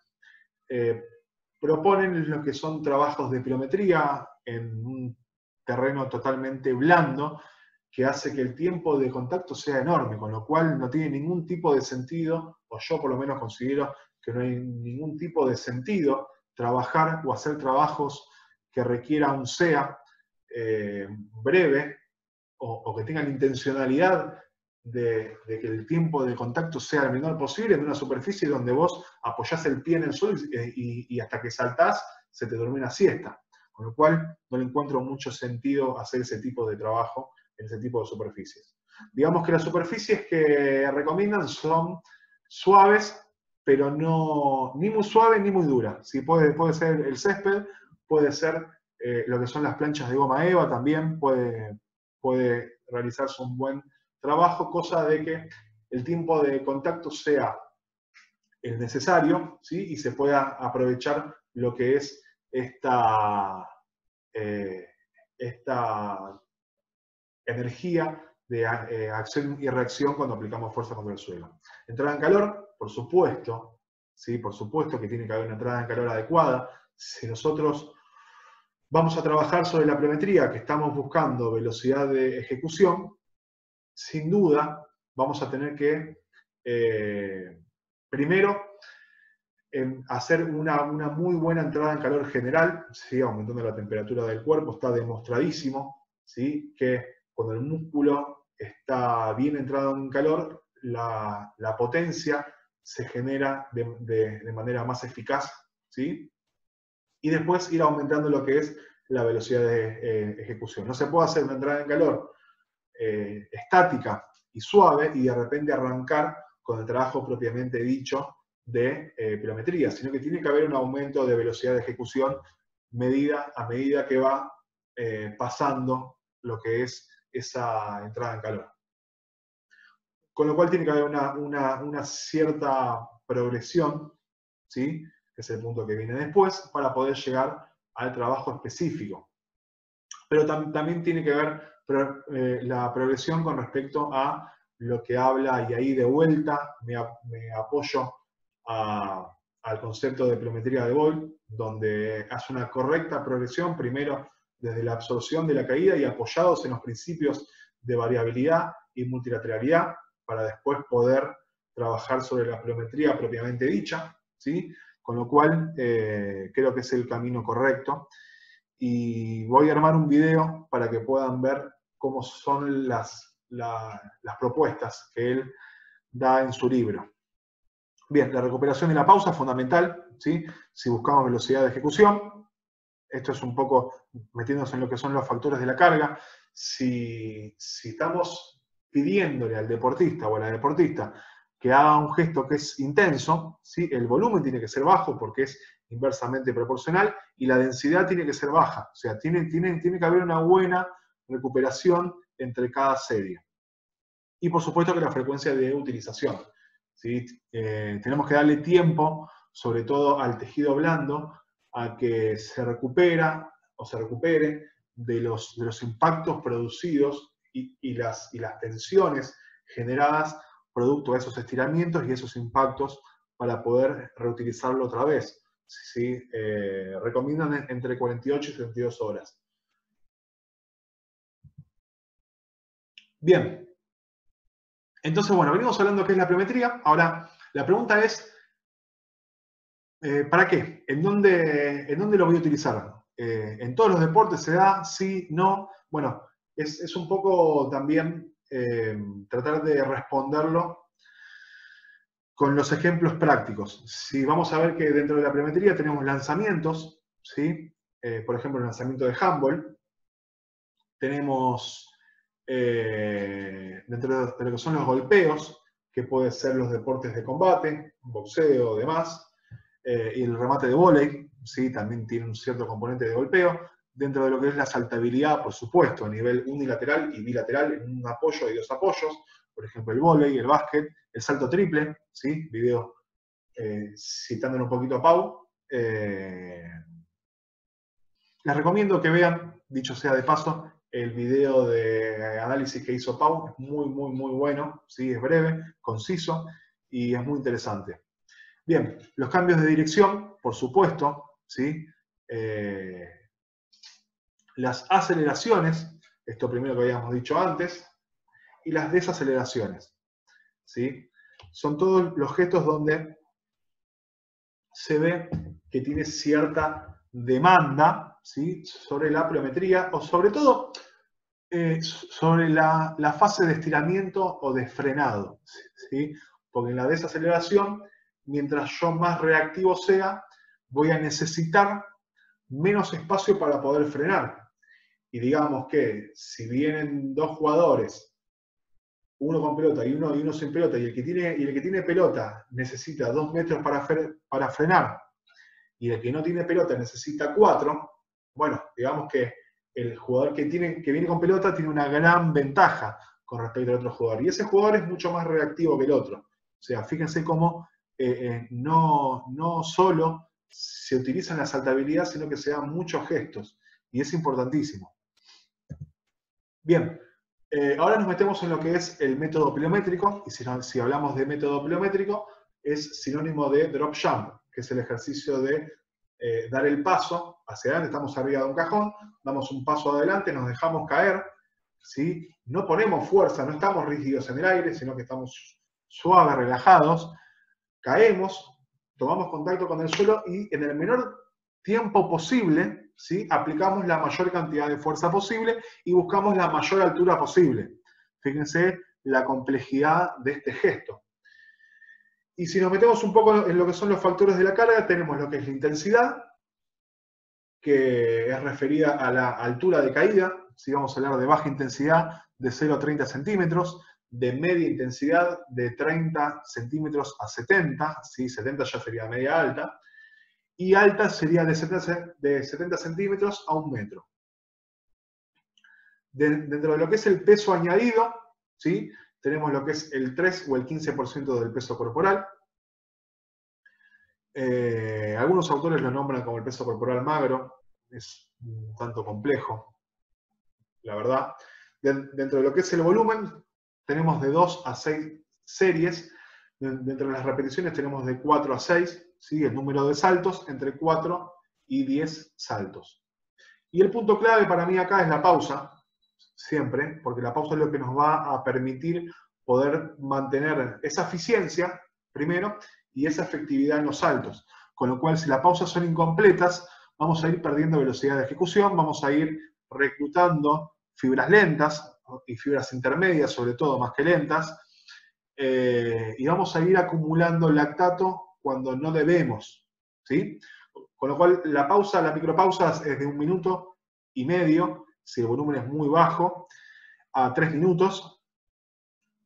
proponen lo que son trabajos de pirometría en un terreno totalmente blando, que hace que el tiempo de contacto sea enorme, con lo cual no tiene ningún tipo de sentido, o yo por lo menos considero que no hay ningún tipo de sentido trabajar o hacer trabajos que requieran un SEA breve o que tengan intencionalidad de que el tiempo de contacto sea el menor posible en una superficie donde vos apoyás el pie en el suelo y hasta que saltás se te duerme una siesta. Con lo cual no le encuentro mucho sentido hacer ese tipo de trabajo en ese tipo de superficies. Digamos que las superficies que recomiendan son suaves, pero no ni muy suave ni muy dura. ¿Sí? Puede ser el césped, puede ser lo que son las planchas de goma eva, también puede realizarse un buen trabajo, cosa de que el tiempo de contacto sea el necesario, ¿sí? Y se pueda aprovechar lo que es esta energía de acción y reacción cuando aplicamos fuerza contra el suelo. Entrada en calor, por supuesto, ¿sí? Por supuesto que tiene que haber una entrada en calor adecuada. Si nosotros vamos a trabajar sobre la pliometría, que estamos buscando velocidad de ejecución, sin duda vamos a tener que, primero, hacer una muy buena entrada en calor general, ¿sí? Aumentando la temperatura del cuerpo. Está demostradísimo, ¿sí? Que cuando el músculo está bien entrado en calor, la potencia se genera de manera más eficaz, ¿sí? Y después ir aumentando lo que es la velocidad de ejecución. No se puede hacer una entrada en calor estática y suave y de repente arrancar con el trabajo propiamente dicho de pirometría, sino que tiene que haber un aumento de velocidad de ejecución a medida que va pasando lo que es esa entrada en calor. Con lo cual tiene que haber una cierta progresión, ¿sí? Que es el punto que viene después, para poder llegar al trabajo específico. Pero también tiene que ver la progresión con respecto a lo que habla, y ahí de vuelta me apoyo al concepto de pliometría de Boyle, donde hace una correcta progresión, primero desde la absorción de la caída y apoyados en los principios de variabilidad y multilateralidad, para después poder trabajar sobre la pliometría propiamente dicha, ¿sí? Con lo cual creo que es el camino correcto. Y voy a armar un video para que puedan ver cómo son las propuestas que él da en su libro. Bien, la recuperación y la pausa es fundamental, ¿sí? Si buscamos velocidad de ejecución. Esto es un poco metiéndose en lo que son los factores de la carga. Si estamos pidiéndole al deportista o a la deportista que haga un gesto que es intenso, ¿sí? El volumen tiene que ser bajo porque es inversamente proporcional y la densidad tiene que ser baja. O sea, tiene que haber una buena recuperación entre cada serie. Y por supuesto que la frecuencia de utilización, ¿sí? Tenemos que darle tiempo, sobre todo al tejido blando, a que se recupere de los impactos producidos y las tensiones generadas producto de esos estiramientos y esos impactos para poder reutilizarlo otra vez. ¿Sí? Recomiendan entre 48 y 72 horas. Bien. Entonces, bueno, venimos hablando de qué es la pliometría. Ahora, la pregunta es, ¿para qué? ¿En dónde lo voy a utilizar? ¿En todos los deportes se da? ¿Sí? ¿No? Bueno, es un poco también tratar de responderlo con los ejemplos prácticos. Si vamos a ver que dentro de la pliometría tenemos lanzamientos, ¿sí? Por ejemplo, el lanzamiento de handball, Tenemos dentro de lo que son los golpeos, que pueden ser los deportes de combate, boxeo, demás, y el remate de vóley, ¿sí? También tiene un cierto componente de golpeo. Dentro de lo que es la saltabilidad, por supuesto, a nivel unilateral y bilateral, en un apoyo y dos apoyos, por ejemplo el vóley, el básquet, el salto triple, ¿sí? Video citándolo un poquito a Pau. Les recomiendo que vean, dicho sea de paso, el video de análisis que hizo Pau. Es muy, muy, muy bueno, ¿sí? Es breve, conciso y es muy interesante. Bien, los cambios de dirección, por supuesto, ¿sí? Las aceleraciones, esto primero que habíamos dicho antes, y las desaceleraciones, ¿sí? Son todos los gestos donde se ve que tiene cierta demanda, ¿sí? Sobre la pliometría, o sobre todo sobre la fase de estiramiento o de frenado, ¿sí? Porque en la desaceleración, mientras yo más reactivo sea, voy a necesitar menos espacio para poder frenar. Y digamos que si vienen dos jugadores, uno con pelota y uno sin pelota, y el que tiene pelota necesita 2 metros para frenar, y el que no tiene pelota necesita 4, bueno, digamos que el jugador que viene con pelota tiene una gran ventaja con respecto al otro jugador. Y ese jugador es mucho más reactivo que el otro. O sea, fíjense cómo no solo se utiliza la saltabilidad, sino que se dan muchos gestos. Y es importantísimo. Bien, ahora nos metemos en lo que es el método pliométrico. Y si hablamos de método pliométrico, es sinónimo de drop jump, que es el ejercicio de dar el paso hacia adelante. Estamos arriba de un cajón, damos un paso adelante, nos dejamos caer, ¿sí? No ponemos fuerza, no estamos rígidos en el aire, sino que estamos suaves, relajados. Caemos, tomamos contacto con el suelo y en el menor tiempo posible, ¿sí? Aplicamos la mayor cantidad de fuerza posible y buscamos la mayor altura posible. Fíjense la complejidad de este gesto. Y si nos metemos un poco en lo que son los factores de la carga, tenemos lo que es la intensidad, que es referida a la altura de caída. Si vamos a hablar de baja intensidad, de 0 a 30 centímetros, de media intensidad, de 30 centímetros a 70, ¿sí? 70 ya sería media alta, y alta sería de 70 centímetros a 1 metro. Dentro de lo que es el peso añadido, ¿sí? Tenemos lo que es el 3 o el 15% del peso corporal. Algunos autores lo nombran como el peso corporal magro. Es un tanto complejo, la verdad. Dentro de lo que es el volumen, tenemos de 2 a 6 series. Dentro de las repeticiones tenemos de 4 a 6, ¿sí? El número de saltos, entre 4 y 10 saltos. Y el punto clave para mí acá es la pausa, siempre, porque la pausa es lo que nos va a permitir poder mantener esa eficiencia, primero, y esa efectividad en los saltos. Con lo cual, si las pausas son incompletas, vamos a ir perdiendo velocidad de ejecución, vamos a ir reclutando fibras lentas y fibras intermedias, sobre todo, más que lentas, y vamos a ir acumulando lactato cuando no debemos, ¿sí? Con lo cual, la pausa, la micropausa es de 1 minuto y medio, si el volumen es muy bajo, a 3 minutos,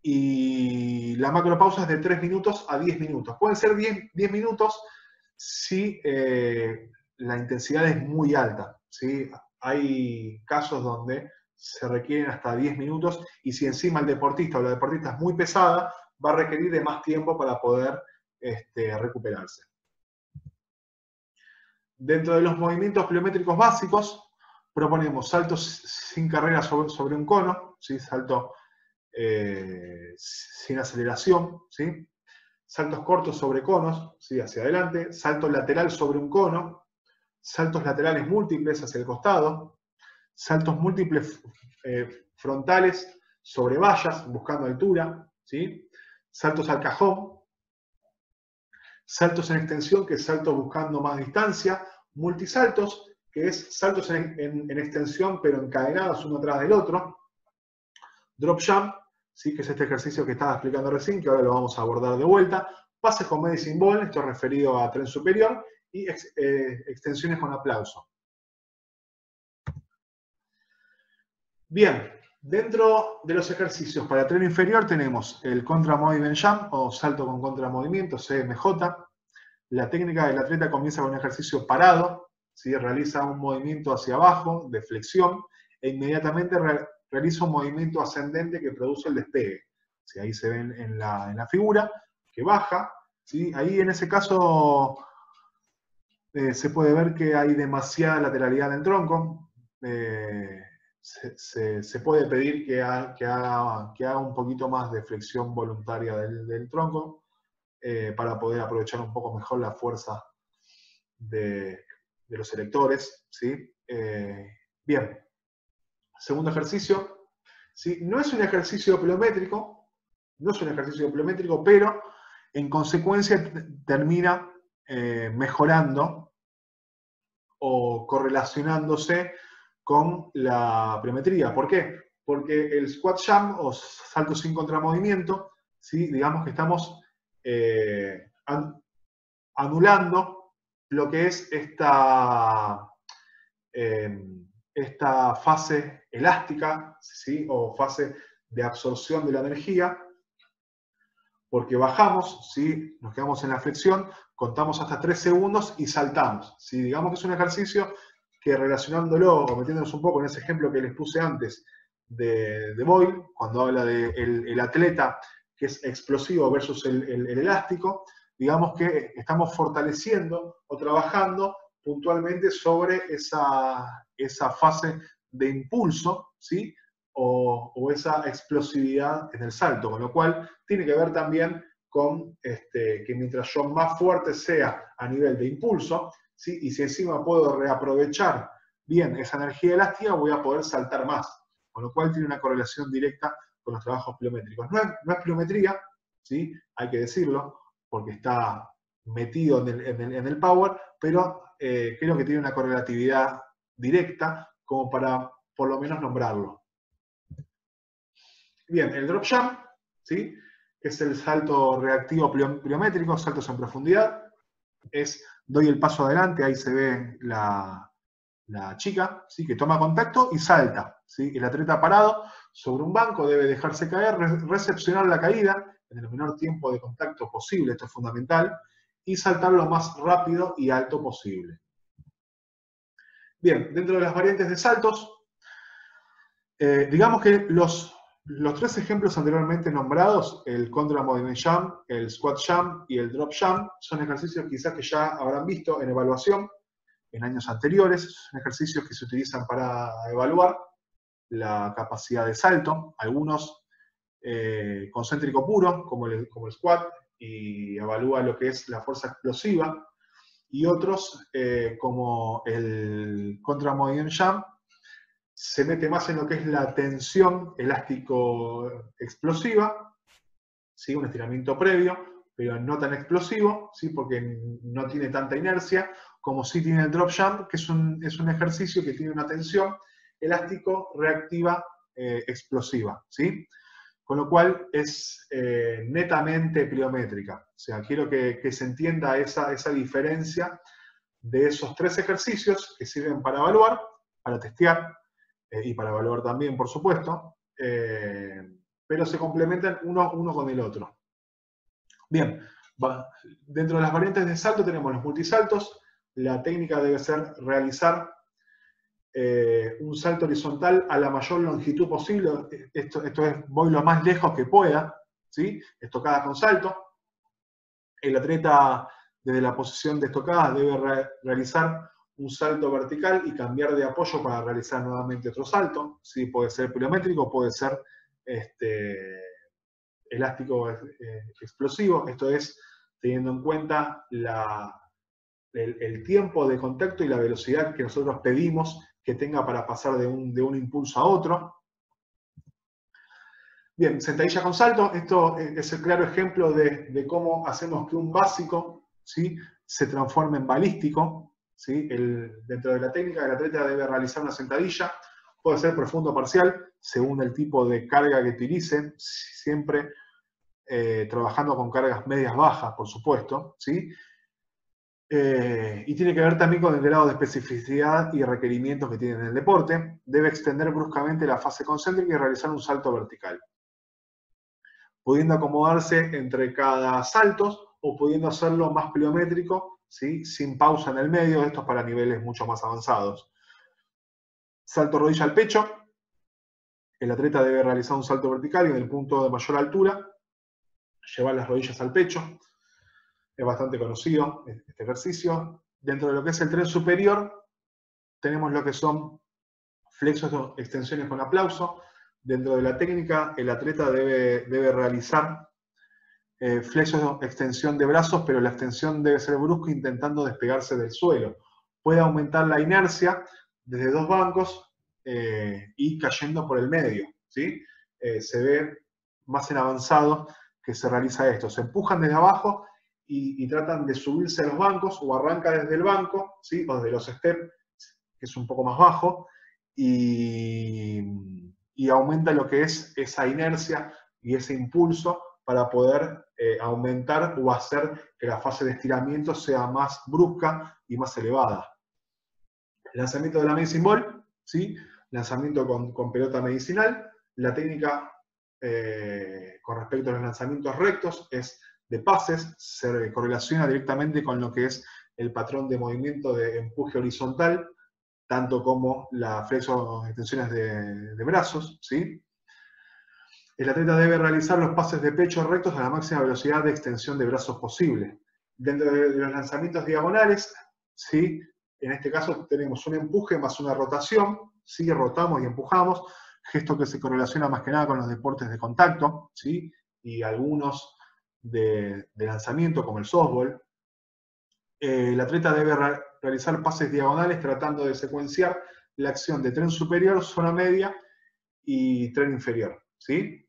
y la macropausa es de 3 minutos a 10 minutos. Pueden ser 10 minutos si la intensidad es muy alta, ¿sí? Hay casos donde se requieren hasta 10 minutos, y si encima el deportista o la deportista es muy pesada, va a requerir de más tiempo para poder recuperarse. Dentro de los movimientos pliométricos básicos, proponemos saltos sin carrera sobre un cono, ¿sí? Salto sin aceleración, ¿sí? Saltos cortos sobre conos, ¿sí? Hacia adelante, salto lateral sobre un cono, saltos laterales múltiples hacia el costado, saltos múltiples frontales sobre vallas, buscando altura, ¿sí? Saltos al cajón, saltos en extensión, que es salto buscando más distancia, multisaltos, que es saltos en extensión pero encadenados uno tras del otro, drop jump, ¿sí? Que es este ejercicio que estaba explicando recién, que ahora lo vamos a abordar de vuelta, pases con medicine ball, esto es referido a tren superior, y extensiones con aplauso. Bien, dentro de los ejercicios para tren inferior tenemos el Contra Movement Jump o salto con contramovimiento, CMJ. La técnica del atleta comienza con un ejercicio parado, ¿sí? Realiza un movimiento hacia abajo de flexión e inmediatamente realiza un movimiento ascendente que produce el despegue. ¿Sí? Ahí se ven en la figura que baja. ¿Sí? Ahí en ese caso se puede ver que hay demasiada lateralidad en el tronco. Se puede pedir que haga un poquito más de flexión voluntaria del tronco para poder aprovechar un poco mejor la fuerza de los electores. ¿Sí? Bien, segundo ejercicio. ¿Sí? No es un ejercicio pliométrico, pero en consecuencia termina mejorando o correlacionándose con la pliometría. ¿Por qué? Porque el squat jump o salto sin contramovimiento, ¿sí? Digamos que estamos anulando lo que es esta fase elástica, ¿sí? O fase de absorción de la energía, porque bajamos, ¿sí? Nos quedamos en la flexión, contamos hasta 3 segundos y saltamos. ¿Sí? Digamos que es un ejercicio que relacionándolo o metiéndonos un poco en ese ejemplo que les puse antes de Boyle, cuando habla del el atleta que es explosivo versus el elástico, digamos que estamos fortaleciendo o trabajando puntualmente sobre esa fase de impulso, ¿sí? O esa explosividad en el salto, con lo cual tiene que ver también con que mientras yo más fuerte sea a nivel de impulso, ¿sí? Y si encima puedo reaprovechar bien esa energía elástica, voy a poder saltar más, con lo cual tiene una correlación directa con los trabajos pliométricos. No es pliometría, ¿sí? Hay que decirlo, porque está metido en el power, pero creo que tiene una correlatividad directa como para por lo menos nombrarlo. Bien, el drop jump, ¿sí? Es el salto reactivo pliométrico, saltos en profundidad. Doy el paso adelante, ahí se ve la chica, ¿sí? Que toma contacto y salta. ¿Sí? El atleta parado sobre un banco debe dejarse caer, recepcionar la caída en el menor tiempo de contacto posible, esto es fundamental, y saltar lo más rápido y alto posible. Bien, dentro de las variantes de saltos, digamos que los 3 ejemplos anteriormente nombrados, el Contra Movement Jump, el Squat Jump y el Drop Jump, son ejercicios quizás que ya habrán visto en evaluación en años anteriores, son ejercicios que se utilizan para evaluar la capacidad de salto, algunos concéntrico puro, como el Squat, y evalúa lo que es la fuerza explosiva, y otros como el Contra Movement Jump, se mete más en lo que es la tensión elástico-explosiva, ¿sí? Un estiramiento previo, pero no tan explosivo, ¿sí? Porque no tiene tanta inercia, como sí tiene el drop jump, que es un ejercicio que tiene una tensión elástico-reactiva explosiva, ¿sí? Con lo cual es netamente pliométrica. O sea, quiero que se entienda esa diferencia de esos 3 ejercicios que sirven para evaluar, para testear, y para evaluar también, por supuesto, pero se complementan uno con el otro. Bien, dentro de las variantes de salto tenemos los multisaltos. La técnica debe ser realizar un salto horizontal a la mayor longitud posible. Esto es, voy lo más lejos que pueda, ¿sí? Estocada con salto. El atleta, desde la posición de estocada, debe realizar un salto vertical y cambiar de apoyo para realizar nuevamente otro salto. ¿Sí? Puede ser pliométrico, puede ser elástico explosivo. Esto es teniendo en cuenta el tiempo de contacto y la velocidad que nosotros pedimos que tenga para pasar de un impulso a otro. Bien, sentadilla con salto. Esto es el claro ejemplo de cómo hacemos que un básico, ¿sí? Se transforme en balístico. ¿Sí? Dentro de la técnica, el atleta debe realizar una sentadilla, puede ser profundo o parcial, según el tipo de carga que utilice, siempre trabajando con cargas medias bajas, por supuesto, ¿sí? Y tiene que ver también con el grado de especificidad y requerimientos que tiene en el deporte. Debe extender bruscamente la fase concéntrica y realizar un salto vertical, pudiendo acomodarse entre cada salto o pudiendo hacerlo más pliométrico, ¿sí? Sin pausa en el medio. Esto es para niveles mucho más avanzados. Salto rodilla al pecho. El atleta debe realizar un salto vertical y en el punto de mayor altura llevar las rodillas al pecho. Es bastante conocido este ejercicio. Dentro de lo que es el tren superior, tenemos lo que son flexos, extensiones con aplauso. Dentro de la técnica, el atleta debe realizar flexos, extensión de brazos, pero la extensión debe ser brusca, intentando despegarse del suelo. Puede aumentar la inercia desde dos bancos y cayendo por el medio, ¿sí? Se ve más en avanzado que se realiza esto. Se empujan desde abajo y tratan de subirse a los bancos, o arranca desde el banco, ¿sí? O desde los steps, que es un poco más bajo, y aumenta lo que es esa inercia y ese impulso para poder aumentar o hacer que la fase de estiramiento sea más brusca y más elevada. Lanzamiento de la medicine ball, ¿sí? Lanzamiento con pelota medicinal. La técnica con respecto a los lanzamientos rectos es de pases, se correlaciona directamente con lo que es el patrón de movimiento de empuje horizontal, tanto como la flexo extensiones de brazos, ¿sí? El atleta debe realizar los pases de pecho rectos a la máxima velocidad de extensión de brazos posible. Dentro de los lanzamientos diagonales, ¿sí? En este caso tenemos un empuje más una rotación, ¿sí? Rotamos y empujamos, gesto que se correlaciona más que nada con los deportes de contacto, ¿sí? Y algunos de lanzamiento, como el softball. El atleta debe realizar pases diagonales tratando de secuenciar la acción de tren superior, zona media y tren inferior, ¿sí?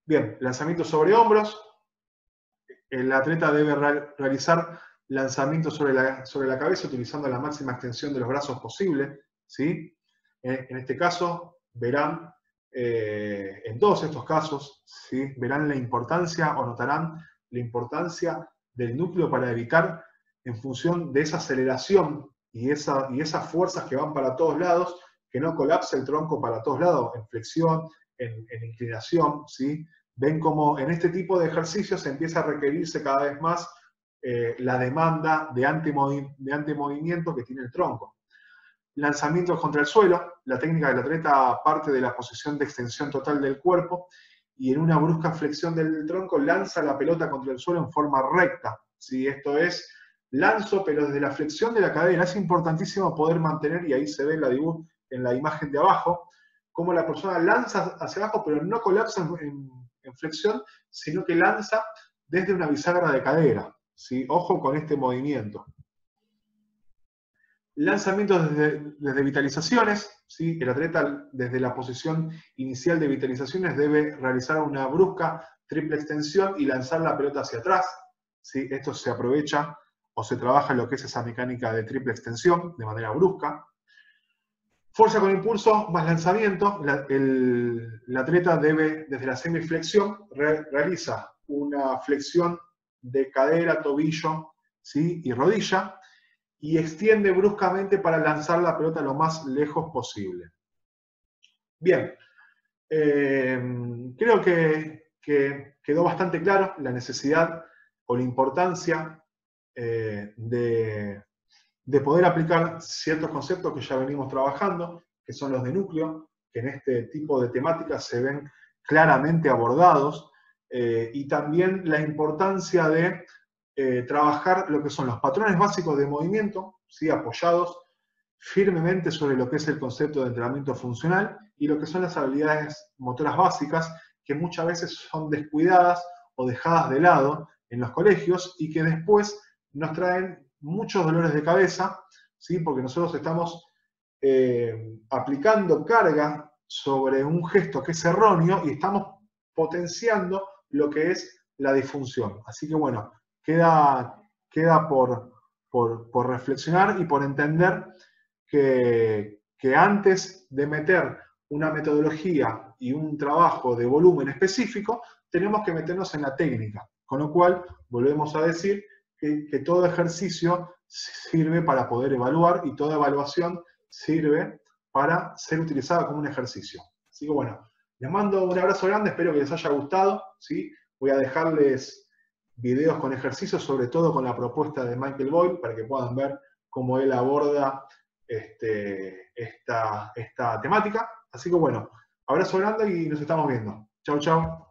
Bien, lanzamiento sobre hombros. El atleta debe realizar lanzamientos sobre la cabeza utilizando la máxima extensión de los brazos posible, ¿sí? En este caso, verán, en todos estos casos, ¿sí? Verán la importancia o notarán la importancia del núcleo para evitar, en función de esa aceleración y esas fuerzas que van para todos lados, que no colapse el tronco para todos lados, en flexión, en inclinación, ¿sí? Ven como en este tipo de ejercicios empieza a requerirse cada vez más la demanda de antemovimiento que tiene el tronco. Lanzamientos contra el suelo. La técnica del atleta parte de la posición de extensión total del cuerpo y en una brusca flexión del tronco lanza la pelota contra el suelo en forma recta, ¿sí? Esto es, lanzo pero desde la flexión de la cadera. Es importantísimo poder mantener, y ahí se ve en la imagen de abajo, cómo la persona lanza hacia abajo, pero no colapsa en flexión, sino que lanza desde una bisagra de cadera, ¿sí? Ojo con este movimiento. Lanzamientos desde vitalizaciones, ¿sí? El atleta desde la posición inicial de vitalizaciones debe realizar una brusca triple extensión y lanzar la pelota hacia atrás, ¿sí? Esto se aprovecha o se trabaja en lo que es esa mecánica de triple extensión de manera brusca. Fuerza con impulso más lanzamiento. El atleta debe, desde la semiflexión, realiza una flexión de cadera, tobillo, ¿sí? Y rodilla, y extiende bruscamente para lanzar la pelota lo más lejos posible. Bien, creo que quedó bastante claro la necesidad o la importancia de poder aplicar ciertos conceptos que ya venimos trabajando, que son los de núcleo, que en este tipo de temáticas se ven claramente abordados, y también la importancia de trabajar lo que son los patrones básicos de movimiento, ¿sí? Apoyados firmemente sobre lo que es el concepto de entrenamiento funcional y lo que son las habilidades motoras básicas, que muchas veces son descuidadas o dejadas de lado en los colegios y que después nos traen muchos dolores de cabeza, ¿sí? Porque nosotros estamos aplicando carga sobre un gesto que es erróneo y estamos potenciando lo que es la disfunción. Así que bueno, queda por reflexionar y por entender que antes de meter una metodología y un trabajo de volumen específico, tenemos que meternos en la técnica. Con lo cual, volvemos a decir que todo ejercicio sirve para poder evaluar y toda evaluación sirve para ser utilizada como un ejercicio. Así que bueno, les mando un abrazo grande, espero que les haya gustado, ¿sí? Voy a dejarles videos con ejercicios, sobre todo con la propuesta de Michael Boyle, para que puedan ver cómo él aborda esta temática. Así que bueno, abrazo grande y nos estamos viendo. Chau, chau.